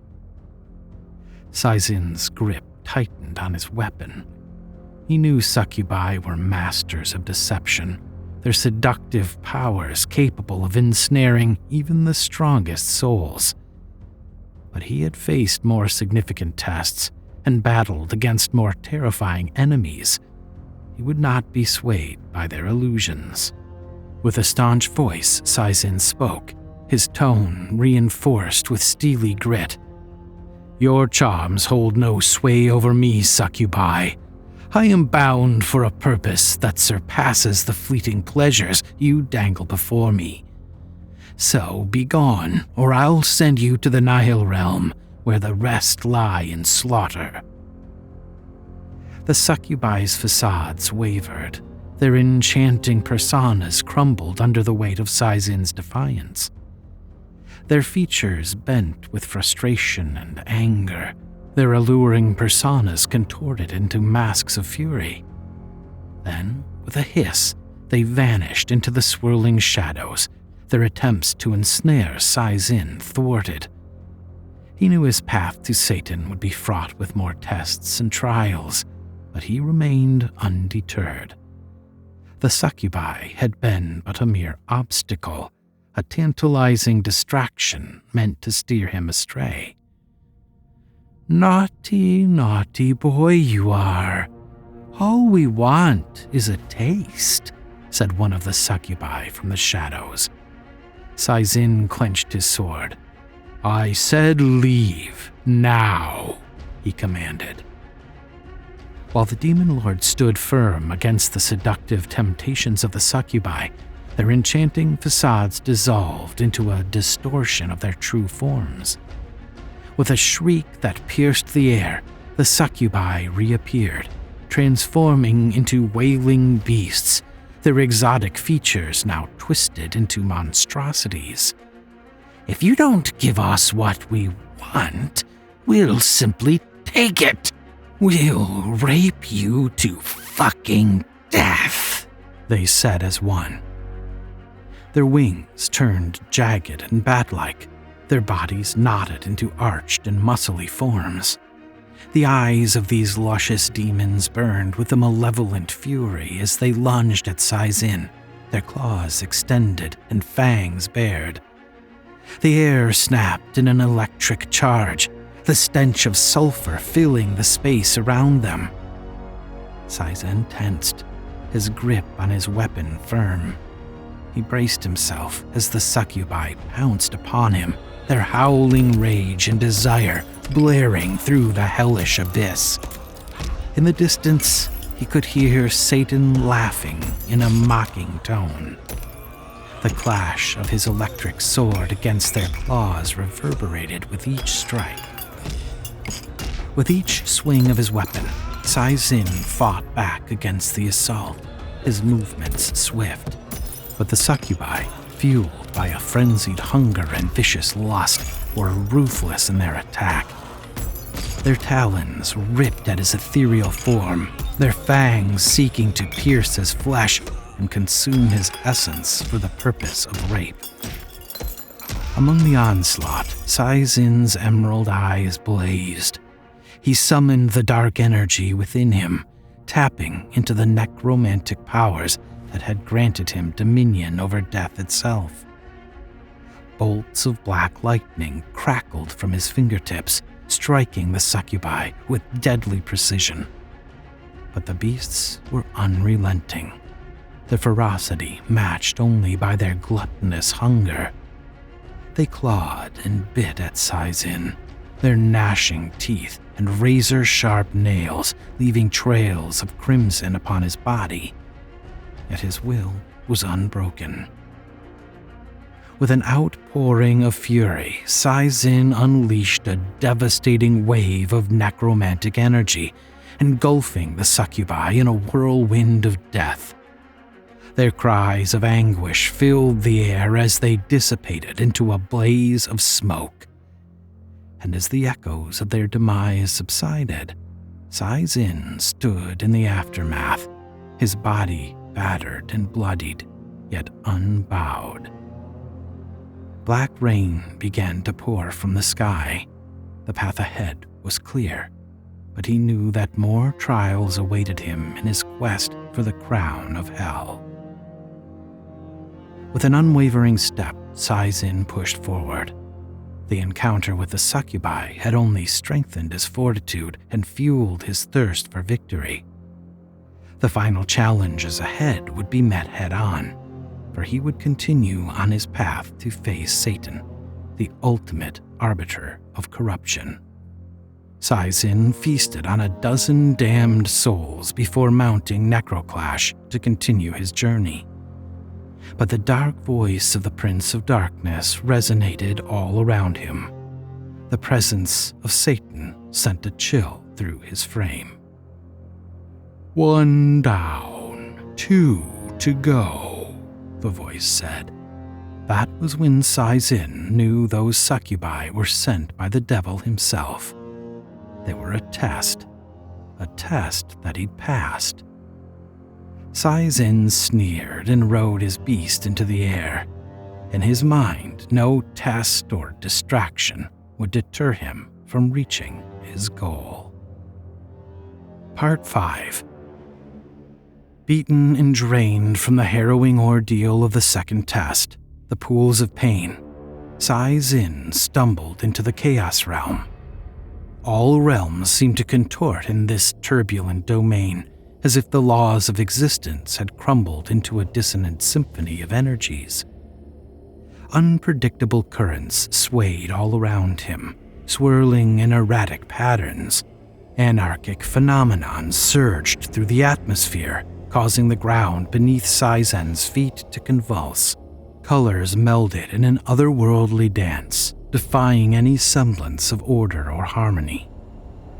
Sai-Zin's grip tightened on his weapon. He knew succubi were masters of deception, their seductive powers capable of ensnaring even the strongest souls. But he had faced more significant tests and battled against more terrifying enemies. He would not be swayed by their illusions. With a staunch voice, Sai-Zin spoke, his tone reinforced with steely grit. "Your charms hold no sway over me, succubi. I am bound for a purpose that surpasses the fleeting pleasures you dangle before me. So be gone, or I'll send you to the Nihil realm, where the rest lie in slaughter." The succubi's facades wavered, their enchanting personas crumbled under the weight of Sai-Zin's defiance. Their features bent with frustration and anger, their alluring personas contorted into masks of fury. Then, with a hiss, they vanished into the swirling shadows, their attempts to ensnare Sai-Zin thwarted. He knew his path to Satan would be fraught with more tests and trials, but he remained undeterred. The succubi had been but a mere obstacle, a tantalizing distraction meant to steer him astray. Naughty, naughty boy you are. All we want is a taste, said one of the succubi from the shadows. Sai-Zin clenched his sword. I said leave, now, he commanded. While the demon lord stood firm against the seductive temptations of the succubi, their enchanting facades dissolved into a distortion of their true forms. With a shriek that pierced the air, the succubi reappeared, transforming into wailing beasts, their exotic features now twisted into monstrosities. If you don't give us what we want, we'll simply take it. We'll rape you to fucking death, they said as one. Their wings turned jagged and bat-like, their bodies knotted into arched and muscly forms. The eyes of these luscious demons burned with a malevolent fury as they lunged at Sai-Zin, their claws extended and fangs bared. The air snapped in an electric charge, the stench of sulfur filling the space around them. Sai-Zin tensed, his grip on his weapon firm. He braced himself as the succubi pounced upon him, their howling rage and desire blaring through the hellish abyss. In the distance, he could hear Satan laughing in a mocking tone. The clash of his electric sword against their claws reverberated with each strike. With each swing of his weapon, Sai-Zin fought back against the assault, his movements swift. But the succubi, fueled by a frenzied hunger and vicious lust, were ruthless in their attack. Their talons ripped at his ethereal form, their fangs seeking to pierce his flesh and consume his essence for the purpose of rape. Among the onslaught, Sai-Zin's emerald eyes blazed. He summoned the dark energy within him, tapping into the necromantic powers that had granted him dominion over death itself. Bolts of black lightning crackled from his fingertips, striking the succubi with deadly precision. But the beasts were unrelenting, their ferocity matched only by their gluttonous hunger. They clawed and bit at Sai-Zin, their gnashing teeth and razor-sharp nails leaving trails of crimson upon his body. Yet his will was unbroken. With an outpouring of fury, Sai-Zin unleashed a devastating wave of necromantic energy, engulfing the succubi in a whirlwind of death. Their cries of anguish filled the air as they dissipated into a blaze of smoke. And as the echoes of their demise subsided, Sai-Zin stood in the aftermath, his body battered and bloodied, yet unbowed. Black rain began to pour from the sky. The path ahead was clear, but he knew that more trials awaited him in his quest for the crown of hell. With an unwavering step, Sai-Zin pushed forward. The encounter with the succubi had only strengthened his fortitude and fueled his thirst for victory. The final challenges ahead would be met head-on, for he would continue on his path to face Satan, the ultimate arbiter of corruption. Sai-Zin feasted on a dozen damned souls before mounting Necroclash to continue his journey. But the dark voice of the Prince of Darkness resonated all around him. The presence of Satan sent a chill through his frame. 1 down, 2 to go, the voice said. That was when Sai-Zin knew those succubi were sent by the devil himself. They were a test that he'd passed. Sai-Zin sneered and rode his beast into the air. In his mind, no test or distraction would deter him from reaching his goal. Part 5. Beaten and drained from the harrowing ordeal of the second test, the pools of pain, Sai Zin stumbled into the Chaos Realm. All realms seemed to contort in this turbulent domain, as if the laws of existence had crumbled into a dissonant symphony of energies. Unpredictable currents swayed all around him, swirling in erratic patterns. Anarchic phenomenon surged through the atmosphere, causing the ground beneath Sai Zen's feet to convulse. Colors melded in an otherworldly dance, defying any semblance of order or harmony.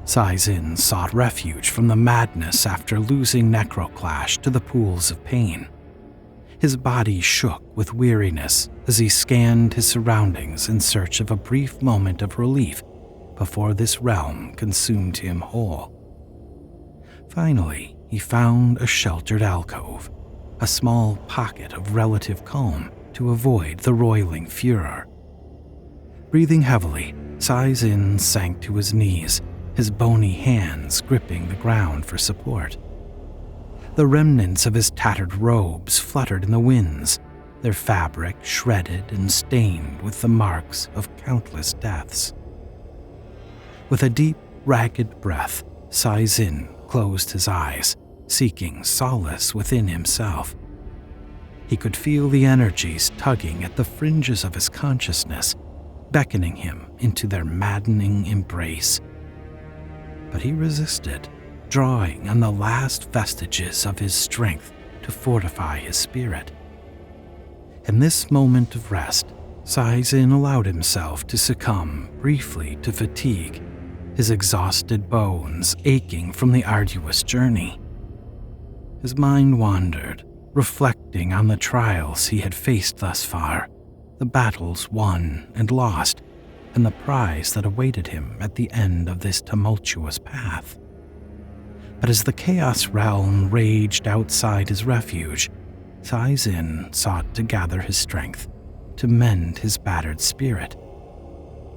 Sai Zin sought refuge from the madness after losing Necroclash to the pools of pain. His body shook with weariness as he scanned his surroundings in search of a brief moment of relief before this realm consumed him whole. Finally, he found a sheltered alcove, a small pocket of relative calm to avoid the roiling furor. Breathing heavily, Sai Zin sank to his knees, his bony hands gripping the ground for support. The remnants of his tattered robes fluttered in the winds, their fabric shredded and stained with the marks of countless deaths. With a deep, ragged breath, Sai Zin closed his eyes, seeking solace within himself. He could feel the energies tugging at the fringes of his consciousness, beckoning him into their maddening embrace. But he resisted, drawing on the last vestiges of his strength to fortify his spirit. In this moment of rest, Sai Zin allowed himself to succumb briefly to fatigue, his exhausted bones aching from the arduous journey. His mind wandered, reflecting on the trials he had faced thus far, the battles won and lost, and the prize that awaited him at the end of this tumultuous path. But as the Chaos Realm raged outside his refuge, Sai Zin sought to gather his strength, to mend his battered spirit.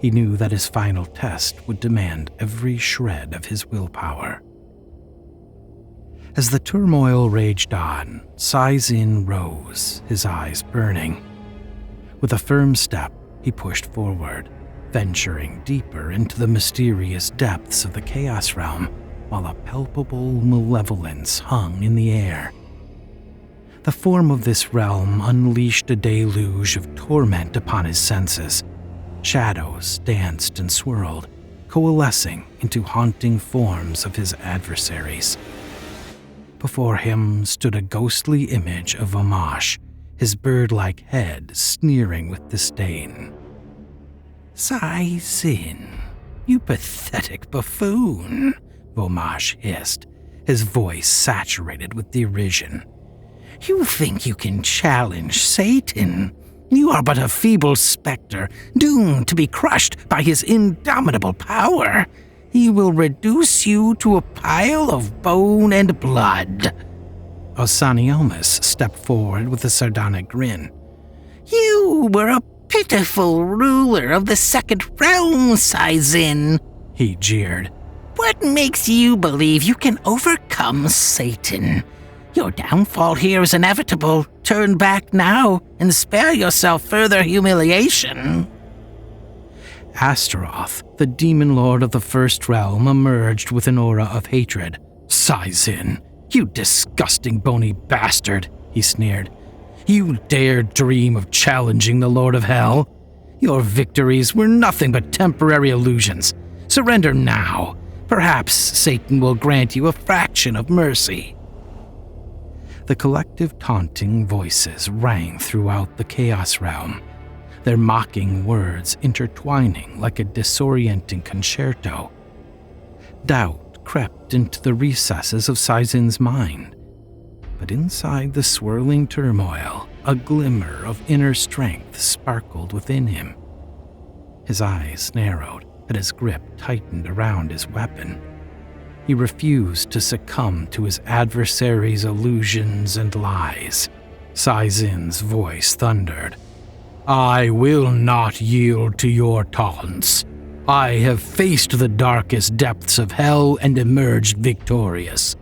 He knew that his final test would demand every shred of his willpower. As the turmoil raged on, Sai Zin rose, his eyes burning. With a firm step, he pushed forward, venturing deeper into the mysterious depths of the Chaos Realm, while a palpable malevolence hung in the air. The form of this realm unleashed a deluge of torment upon his senses. Shadows danced and swirled, coalescing into haunting forms of his adversaries. Before him stood a ghostly image of Vamash, his bird-like head sneering with disdain. "Sai Zin, you pathetic buffoon," Vamash hissed, his voice saturated with derision. "You think you can challenge Satan? You are but a feeble specter, doomed to be crushed by his indomitable power. He will reduce you to a pile of bone and blood." Osaniomus stepped forward with a sardonic grin. "You were a pitiful ruler of the second realm, Sai Zin," he jeered. "What makes you believe you can overcome Satan? Your downfall here is inevitable. Turn back now and spare yourself further humiliation." Astaroth, the demon lord of the first realm, emerged with an aura of hatred. "Sai Zin, you disgusting bony bastard," he sneered. "You dare dream of challenging the Lord of Hell? Your victories were nothing but temporary illusions. Surrender now. Perhaps Satan will grant you a fraction of mercy." The collective taunting voices rang throughout the Chaos Realm, their mocking words intertwining like a disorienting concerto. Doubt crept into the recesses of Sai Zin's mind, but inside the swirling turmoil, a glimmer of inner strength sparkled within him. His eyes narrowed, and his grip tightened around his weapon. He refused to succumb to his adversary's illusions and lies. Sai Zin's voice thundered. "I will not yield to your taunts. I have faced the darkest depths of hell and emerged victorious.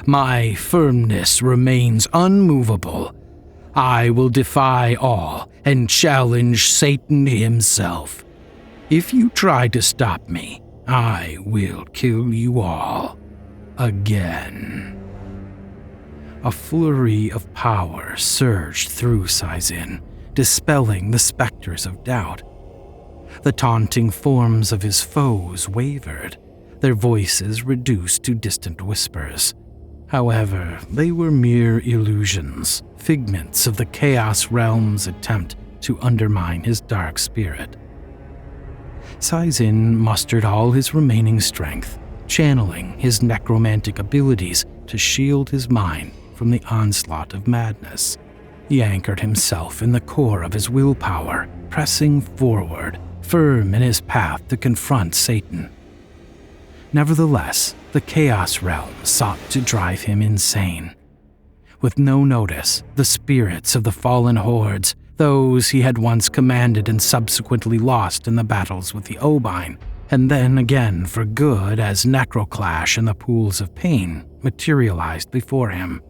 My firmness remains unmovable. I will defy all and challenge Satan himself. If you try to stop me, I will kill you all. Again." A flurry of power surged through Saizin, dispelling the specters of doubt. The taunting forms of his foes wavered, their voices reduced to distant whispers. However, they were mere illusions, figments of the Chaos Realm's attempt to undermine his dark spirit. Saizin mustered all his remaining strength, channeling his necromantic abilities to shield his mind from the onslaught of madness. He anchored himself in the core of his willpower, pressing forward, firm in his path to confront Satan. Nevertheless, the Chaos Realm sought to drive him insane. With no notice, the spirits of the fallen hordes, those he had once commanded and subsequently lost in the battles with the Obine, and then again for good as necroclash in the pools of pain, materialized before him.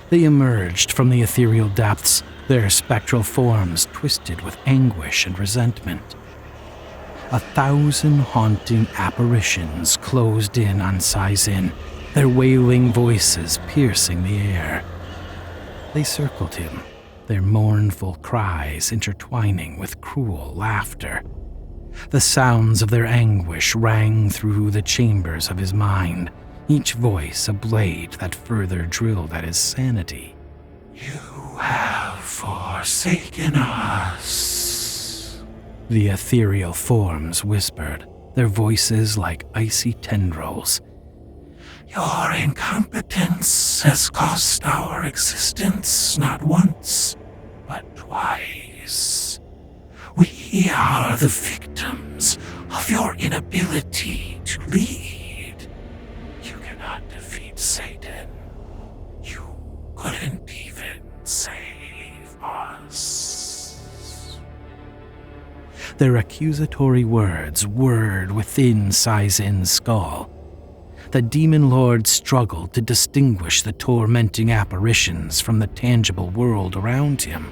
They emerged from the ethereal depths, their spectral forms twisted with anguish and resentment. 1,000 haunting apparitions closed in on Saizin, their wailing voices piercing the air. They circled him, their mournful cries intertwining with cruel laughter. The sounds of their anguish rang through the chambers of his mind, each voice a blade that further drilled at his sanity. "You have forsaken us," the ethereal forms whispered, their voices like icy tendrils. "Your incompetence has cost our existence not once, but twice. We are the victims of your inability to lead. You cannot defeat Satan. You couldn't even save us." Their accusatory words whirred within Saizin's skull. The demon lord struggled to distinguish the tormenting apparitions from the tangible world around him.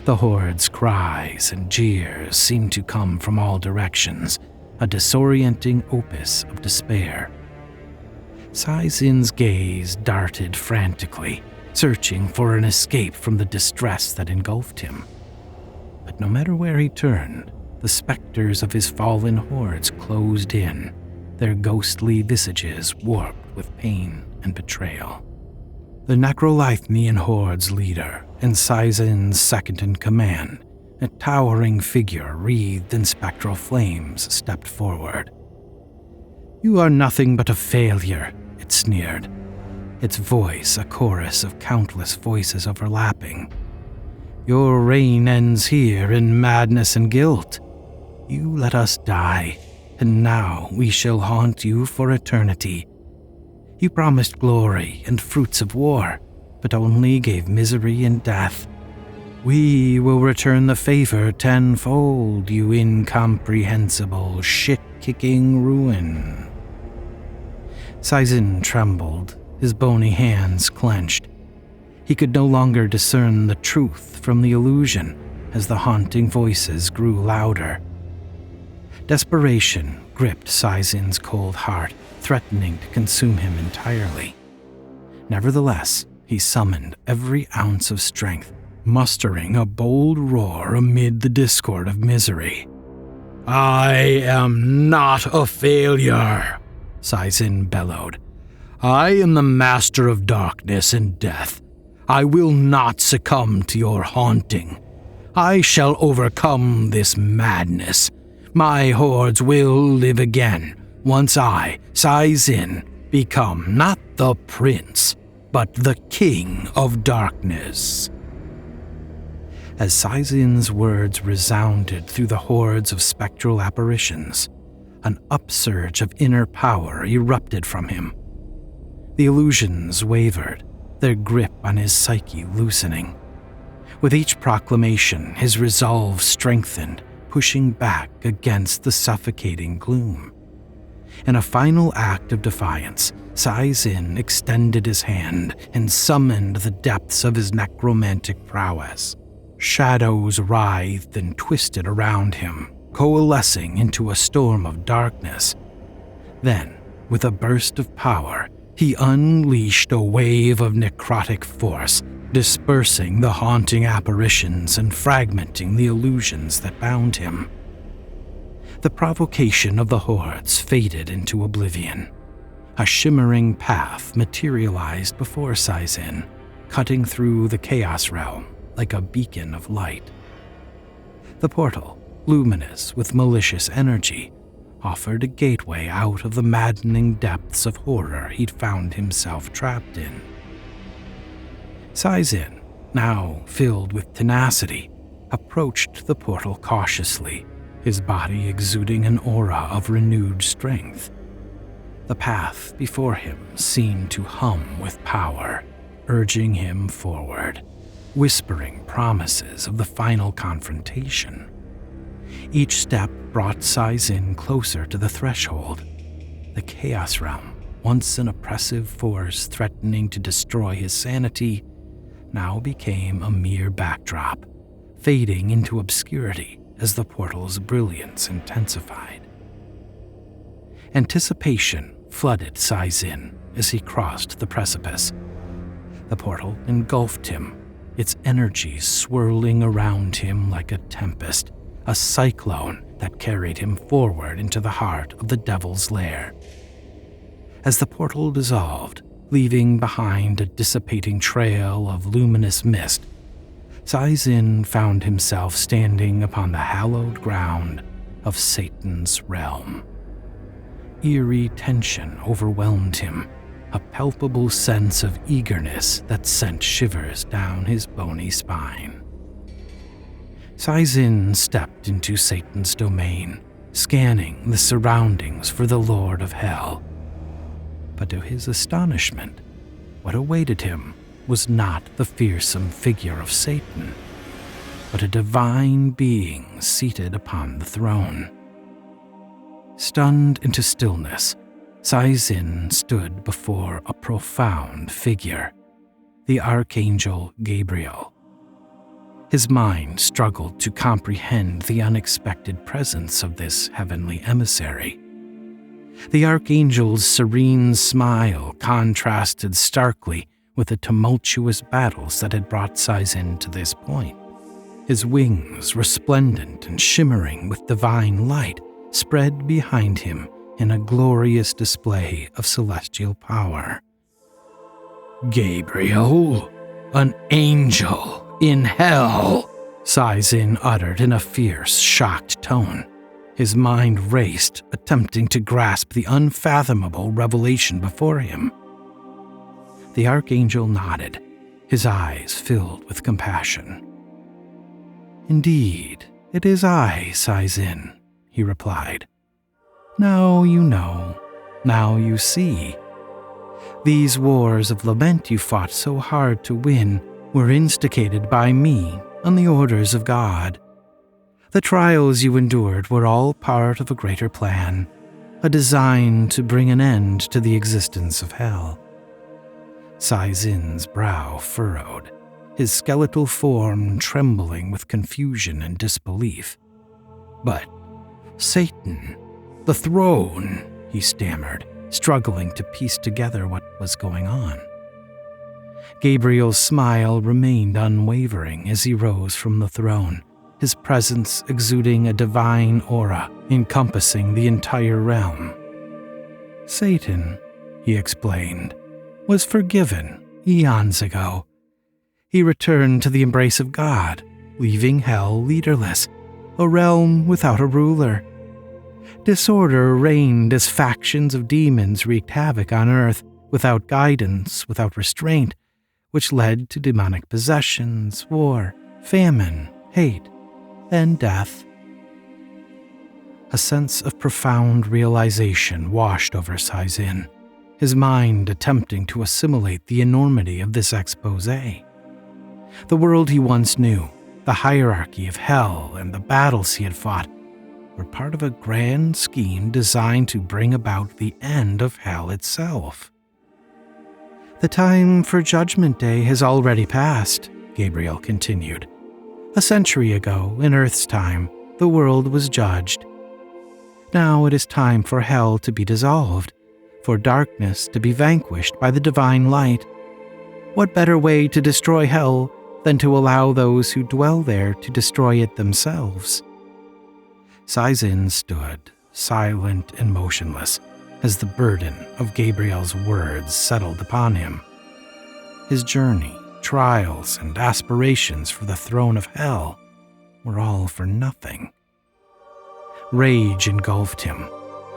The horde's cries and jeers seemed to come from all directions, a disorienting opus of despair. Saizin's gaze darted frantically, searching for an escape from the distress that engulfed him. But no matter where he turned, the specters of his fallen hordes closed in, their ghostly visages warped with pain and betrayal. The Necrolithnian horde's leader and Saizin's second-in-command, a towering figure wreathed in spectral flames, stepped forward. "You are nothing but a failure," it sneered, its voice a chorus of countless voices overlapping. "Your reign ends here in madness and guilt. You let us die, and now we shall haunt you for eternity. You promised glory and fruits of war, but only gave misery and death. We will return the favor tenfold, you incomprehensible, shit-kicking ruin." Saizin trembled, his bony hands clenched. He could no longer discern the truth from the illusion as the haunting voices grew louder. Desperation gripped Saizin's cold heart, threatening to consume him entirely. Nevertheless, he summoned every ounce of strength, mustering a bold roar amid the discord of misery. "I am not a failure," Saizin bellowed. "I am the master of darkness and death. I will not succumb to your haunting. I shall overcome this madness. My hordes will live again once I, Saizin, become not the prince, but the king of darkness." As Saizin's words resounded through the hordes of spectral apparitions, an upsurge of inner power erupted from him. The illusions wavered, their grip on his psyche loosening. With each proclamation, his resolve strengthened, pushing back against the suffocating gloom. In a final act of defiance, Sai-Zin extended his hand and summoned the depths of his necromantic prowess. Shadows writhed and twisted around him, coalescing into a storm of darkness. Then, with a burst of power, he unleashed a wave of necrotic force, dispersing the haunting apparitions and fragmenting the illusions that bound him. The provocation of the hordes faded into oblivion. A shimmering path materialized before Sai-Zin, cutting through the chaos realm like a beacon of light. The portal, luminous with malicious energy, offered a gateway out of the maddening depths of horror he'd found himself trapped in. Sai-Zin, now filled with tenacity, approached the portal cautiously, his body exuding an aura of renewed strength. The path before him seemed to hum with power, urging him forward, whispering promises of the final confrontation. Each step brought Sai-Zin closer to the threshold. The Chaos Realm, once an oppressive force threatening to destroy his sanity, now became a mere backdrop, fading into obscurity as the portal's brilliance intensified. Anticipation flooded Sai-Zin as he crossed the precipice. The portal engulfed him, its energies swirling around him like a tempest, a cyclone that carried him forward into the heart of the Devil's Lair. As the portal dissolved, leaving behind a dissipating trail of luminous mist, Sai-Zin found himself standing upon the hallowed ground of Satan's realm. Eerie tension overwhelmed him, a palpable sense of eagerness that sent shivers down his bony spine. Sai-Zin stepped into Satan's domain, scanning the surroundings for the Lord of Hell. But to his astonishment, what awaited him was not the fearsome figure of Satan, but a divine being seated upon the throne. Stunned into stillness, Sai-Zin stood before a profound figure, the Archangel Gabriel. His mind struggled to comprehend the unexpected presence of this heavenly emissary. The Archangel's serene smile contrasted starkly with the tumultuous battles that had brought Sai-Zin to this point. His wings, resplendent and shimmering with divine light, spread behind him in a glorious display of celestial power. "Gabriel, an angel in hell," Sai-Zin uttered in a fierce, shocked tone. His mind raced, attempting to grasp the unfathomable revelation before him. The Archangel nodded, his eyes filled with compassion. "Indeed, it is I, Sai-Zin," he replied. "Now you know, now you see. These wars of Lament you fought so hard to win were instigated by me on the orders of God. The trials you endured were all part of a greater plan, a design to bring an end to the existence of hell." Sai-Zin's brow furrowed, his skeletal form trembling with confusion and disbelief. "But Satan, the throne," he stammered, struggling to piece together what was going on. Gabriel's smile remained unwavering as he rose from the throne, his presence exuding a divine aura encompassing the entire realm. "Satan," he explained, "was forgiven eons ago. He returned to the embrace of God, leaving hell leaderless, a realm without a ruler. Disorder reigned as factions of demons wreaked havoc on earth, without guidance, without restraint, which led to demonic possessions, war, famine, hate, and death." A sense of profound realization washed over Sai-Zin, his mind attempting to assimilate the enormity of this exposé. The world he once knew, the hierarchy of hell and the battles he had fought, were part of a grand scheme designed to bring about the end of hell itself. "The time for Judgment Day has already passed," Gabriel continued. "A century ago, in Earth's time, the world was judged. Now it is time for hell to be dissolved, for darkness to be vanquished by the divine light. What better way to destroy hell than to allow those who dwell there to destroy it themselves?" Saizin stood, silent and motionless, as the burden of Gabriel's words settled upon him. His journey, trials, and aspirations for the throne of hell were all for nothing. Rage engulfed him.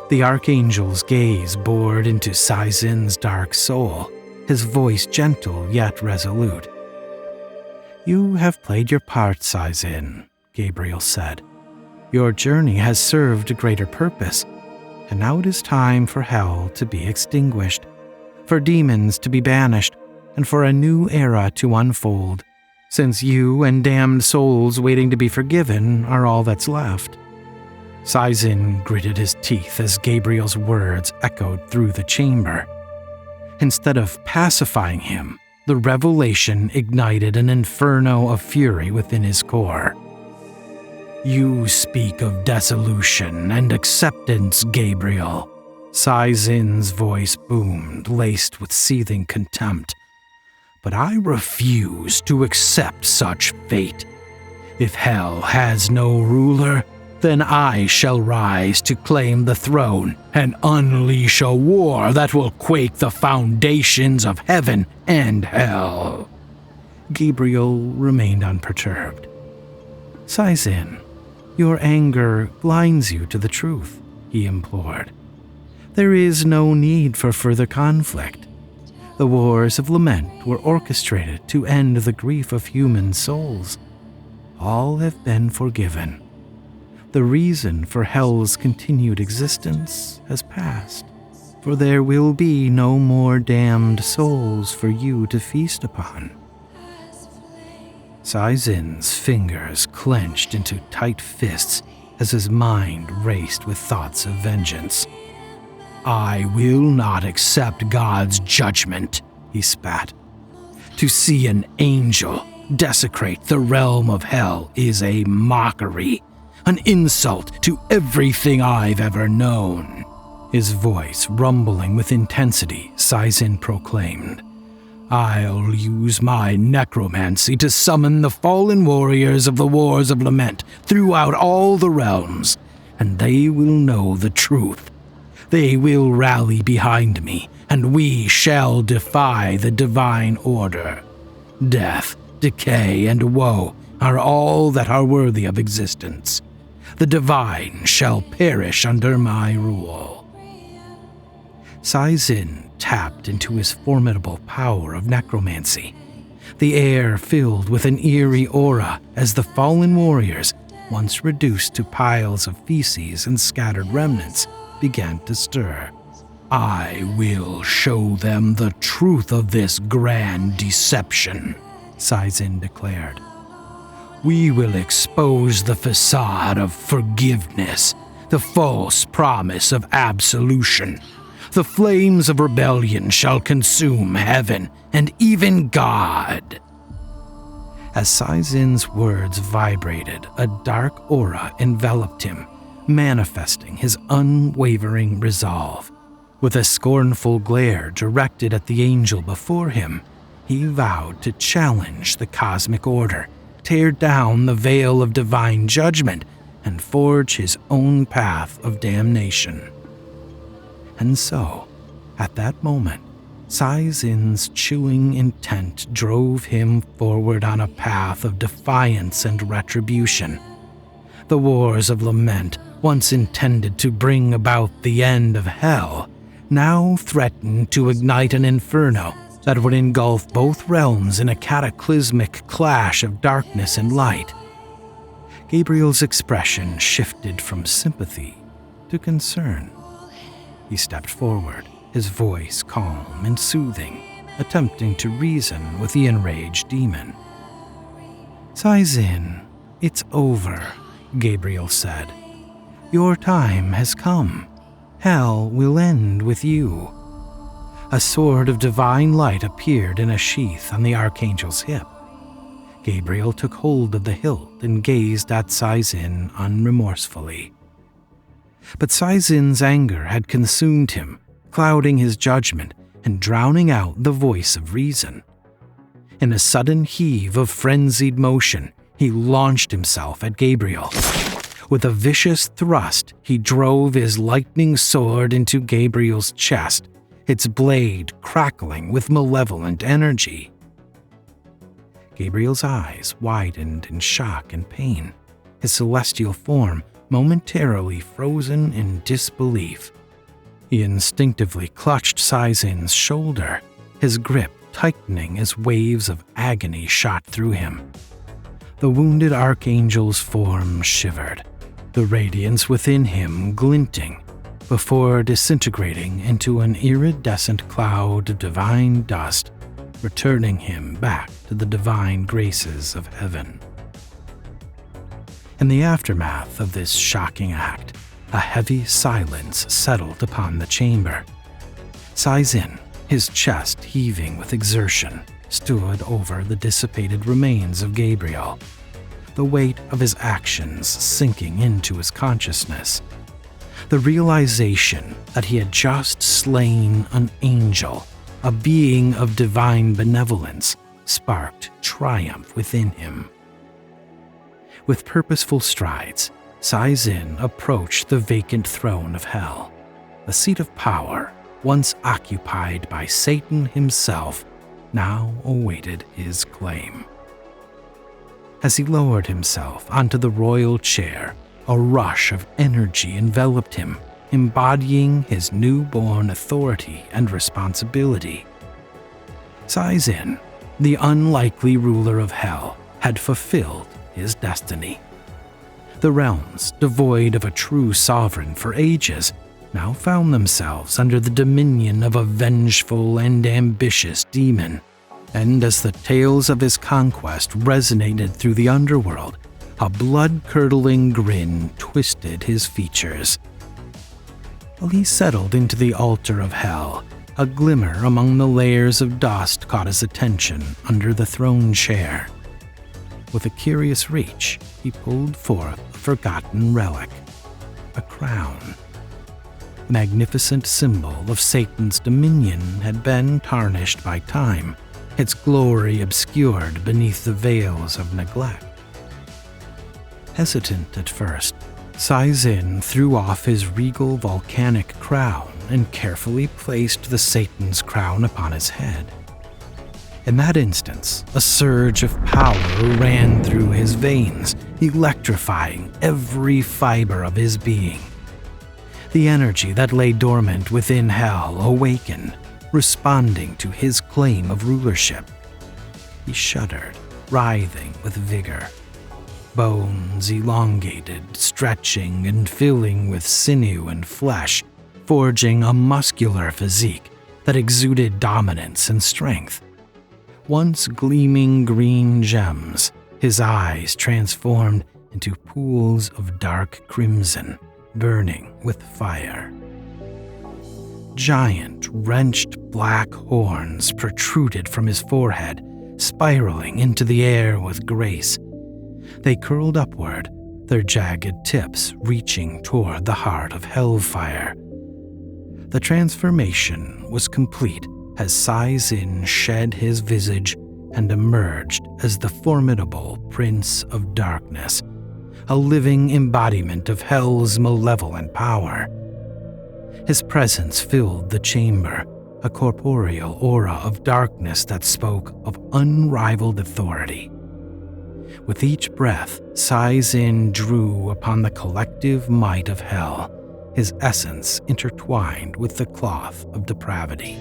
The archangel's gaze bored into Saizin's dark soul, his voice gentle yet resolute. "You have played your part, Saizin," Gabriel said. "Your journey has served a greater purpose, and now it is time for hell to be extinguished, for demons to be banished, and for a new era to unfold, since you and damned souls waiting to be forgiven are all that's left." Saizin gritted his teeth as Gabriel's words echoed through the chamber. Instead of pacifying him, the revelation ignited an inferno of fury within his core. "You speak of dissolution and acceptance, Gabriel." Saizin's voice boomed, laced with seething contempt. "But I refuse to accept such fate. If hell has no ruler, then I shall rise to claim the throne and unleash a war that will quake the foundations of heaven and hell." Gabriel remained unperturbed. "Saizin, your anger blinds you to the truth," he implored. "There is no need for further conflict. The wars of Lament were orchestrated to end the grief of human souls. All have been forgiven. The reason for hell's continued existence has passed, for there will be no more damned souls for you to feast upon." Saizin's fingers clenched into tight fists as his mind raced with thoughts of vengeance. "I will not accept God's judgment," he spat. "To see an angel desecrate the realm of hell is a mockery, an insult to everything I've ever known." His voice rumbling with intensity, Saizin proclaimed, "I'll use my necromancy to summon the fallen warriors of the Wars of Lament throughout all the realms, and they will know the truth. They will rally behind me, and we shall defy the divine order. Death, decay, and woe are all that are worthy of existence. The divine shall perish under my rule." Saizin tapped into his formidable power of necromancy. The air filled with an eerie aura as the fallen warriors, once reduced to piles of feces and scattered remnants, began to stir. "I will show them the truth of this grand deception," Saizin declared. "We will expose the facade of forgiveness, the false promise of absolution. The flames of rebellion shall consume heaven and even God." As Saizin's words vibrated, a dark aura enveloped him, manifesting his unwavering resolve. With a scornful glare directed at the angel before him, he vowed to challenge the cosmic order, tear down the veil of divine judgment, and forge his own path of damnation. And so, at that moment, Saizin's chilling intent drove him forward on a path of defiance and retribution. The Wars of Lament, once intended to bring about the end of hell, now threatened to ignite an inferno that would engulf both realms in a cataclysmic clash of darkness and light. Gabriel's expression shifted from sympathy to concern. He stepped forward, his voice calm and soothing, attempting to reason with the enraged demon. "Saizin, it's over," Gabriel said. Your time has come. Hell will end with you." A sword of divine light appeared in a sheath on the archangel's hip. Gabriel took hold of the hilt and gazed at Sai-Zin unremorsefully. But Sai-Zin's anger had consumed him, clouding his judgment and drowning out the voice of reason. In a sudden heave of frenzied motion, he launched himself at Gabriel. With a vicious thrust, he drove his lightning sword into Gabriel's chest, its blade crackling with malevolent energy. Gabriel's eyes widened in shock and pain, his celestial form momentarily frozen in disbelief. He instinctively clutched Sai-Zin's shoulder, his grip tightening as waves of agony shot through him. The wounded archangel's form shivered, the radiance within him glinting, before disintegrating into an iridescent cloud of divine dust, returning him back to the divine graces of heaven. In the aftermath of this shocking act, a heavy silence settled upon the chamber. Sai-Zin, his chest heaving with exertion, stood over the dissipated remains of Gabriel, the weight of his actions sinking into his consciousness. The realization that he had just slain an angel, a being of divine benevolence, sparked triumph within him. With purposeful strides, Sai-Zin approached the vacant throne of hell, a seat of power once occupied by Satan himself, now awaited his claim. As he lowered himself onto the royal chair, a rush of energy enveloped him, embodying his newborn authority and responsibility. Sai-Zin, the unlikely ruler of hell, had fulfilled his destiny. The realms, devoid of a true sovereign for ages, now found themselves under the dominion of a vengeful and ambitious demon. And as the tales of his conquest resonated through the underworld, a blood-curdling grin twisted his features. While he settled into the altar of hell, a glimmer among the layers of dust caught his attention under the throne chair. With a curious reach, he pulled forth a forgotten relic, a crown. The magnificent symbol of Satan's dominion had been tarnished by time, its glory obscured beneath the veils of neglect. Hesitant at first, Sai-Zin threw off his regal volcanic crown and carefully placed the Satan's crown upon his head. In that instance, a surge of power ran through his veins, electrifying every fiber of his being. The energy that lay dormant within hell awakened, responding to his claim of rulership. He shuddered, writhing with vigor. Bones elongated, stretching and filling with sinew and flesh, forging a muscular physique that exuded dominance and strength. Once gleaming green gems, his eyes transformed into pools of dark crimson, burning with fire. Giant, wrenched black horns protruded from his forehead, spiraling into the air with grace. They curled upward, their jagged tips reaching toward the heart of hellfire. The transformation was complete as Sai-Zin shed his visage and emerged as the formidable Prince of Darkness, a living embodiment of hell's malevolent power. His presence filled the chamber, a corporeal aura of darkness that spoke of unrivaled authority. With each breath, Sai-Zin drew upon the collective might of hell, his essence intertwined with the cloth of depravity.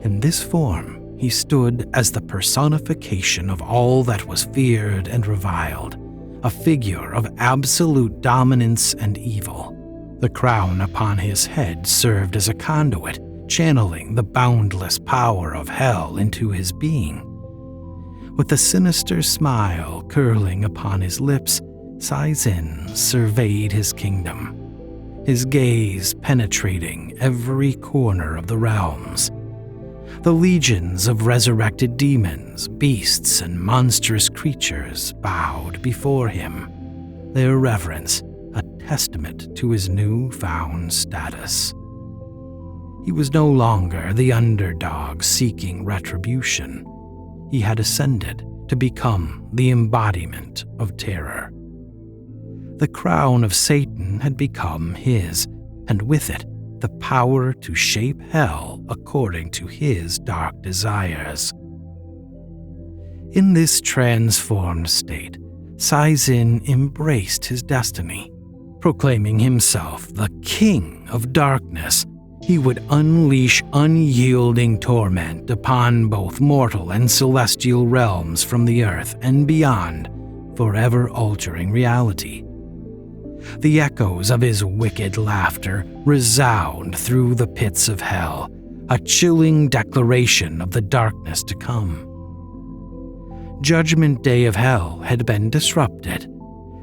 In this form, he stood as the personification of all that was feared and reviled, a figure of absolute dominance and evil. The crown upon his head served as a conduit, channeling the boundless power of hell into his being. With a sinister smile curling upon his lips, Sai-Zin surveyed his kingdom, his gaze penetrating every corner of the realms. The legions of resurrected demons, beasts, and monstrous creatures bowed before him, their reverence a testament to his newfound status. He was no longer the underdog seeking retribution. He had ascended to become the embodiment of terror. The crown of Satan had become his, and with it, the power to shape hell according to his dark desires. In this transformed state, Sai-Zin embraced his destiny. Proclaiming himself the King of Darkness, he would unleash unyielding torment upon both mortal and celestial realms from the earth and beyond, forever altering reality. The echoes of his wicked laughter resound through the pits of hell, a chilling declaration of the darkness to come. Judgment Day of Hell had been disrupted,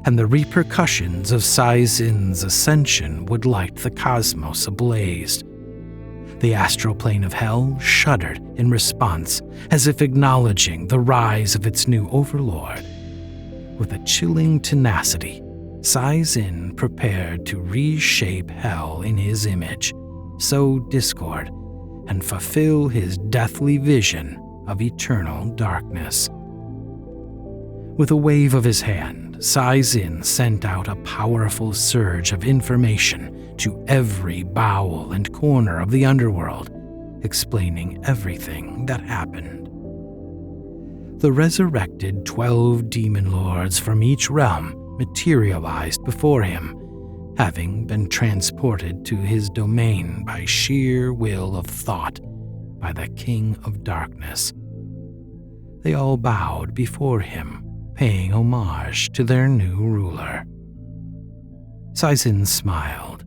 and the repercussions of Sai-Zin's ascension would light the cosmos ablaze. The astral plane of hell shuddered in response, as if acknowledging the rise of its new overlord. With a chilling tenacity, Sai-Zin prepared to reshape hell in his image, sow discord, and fulfill his deathly vision of eternal darkness. With a wave of his hand, Sai-Zin sent out a powerful surge of information to every bowel and corner of the underworld, explaining everything that happened. The resurrected 12 demon lords from each realm materialized before him, having been transported to his domain by sheer will of thought by the King of Darkness. They all bowed before him, paying homage to their new ruler. Sai-Zin smiled.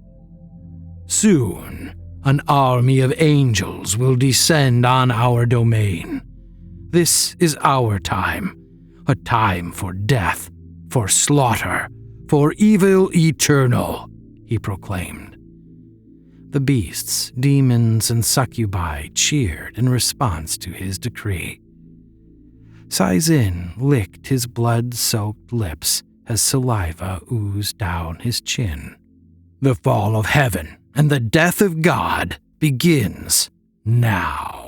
Soon, an army of angels will descend on our domain. This is our time, a time for death, for slaughter, for evil eternal, he proclaimed. The beasts, demons, and succubi cheered in response to his decree. Sai-Zin licked his blood-soaked lips as saliva oozed down his chin. The fall of heaven and the death of God begins now.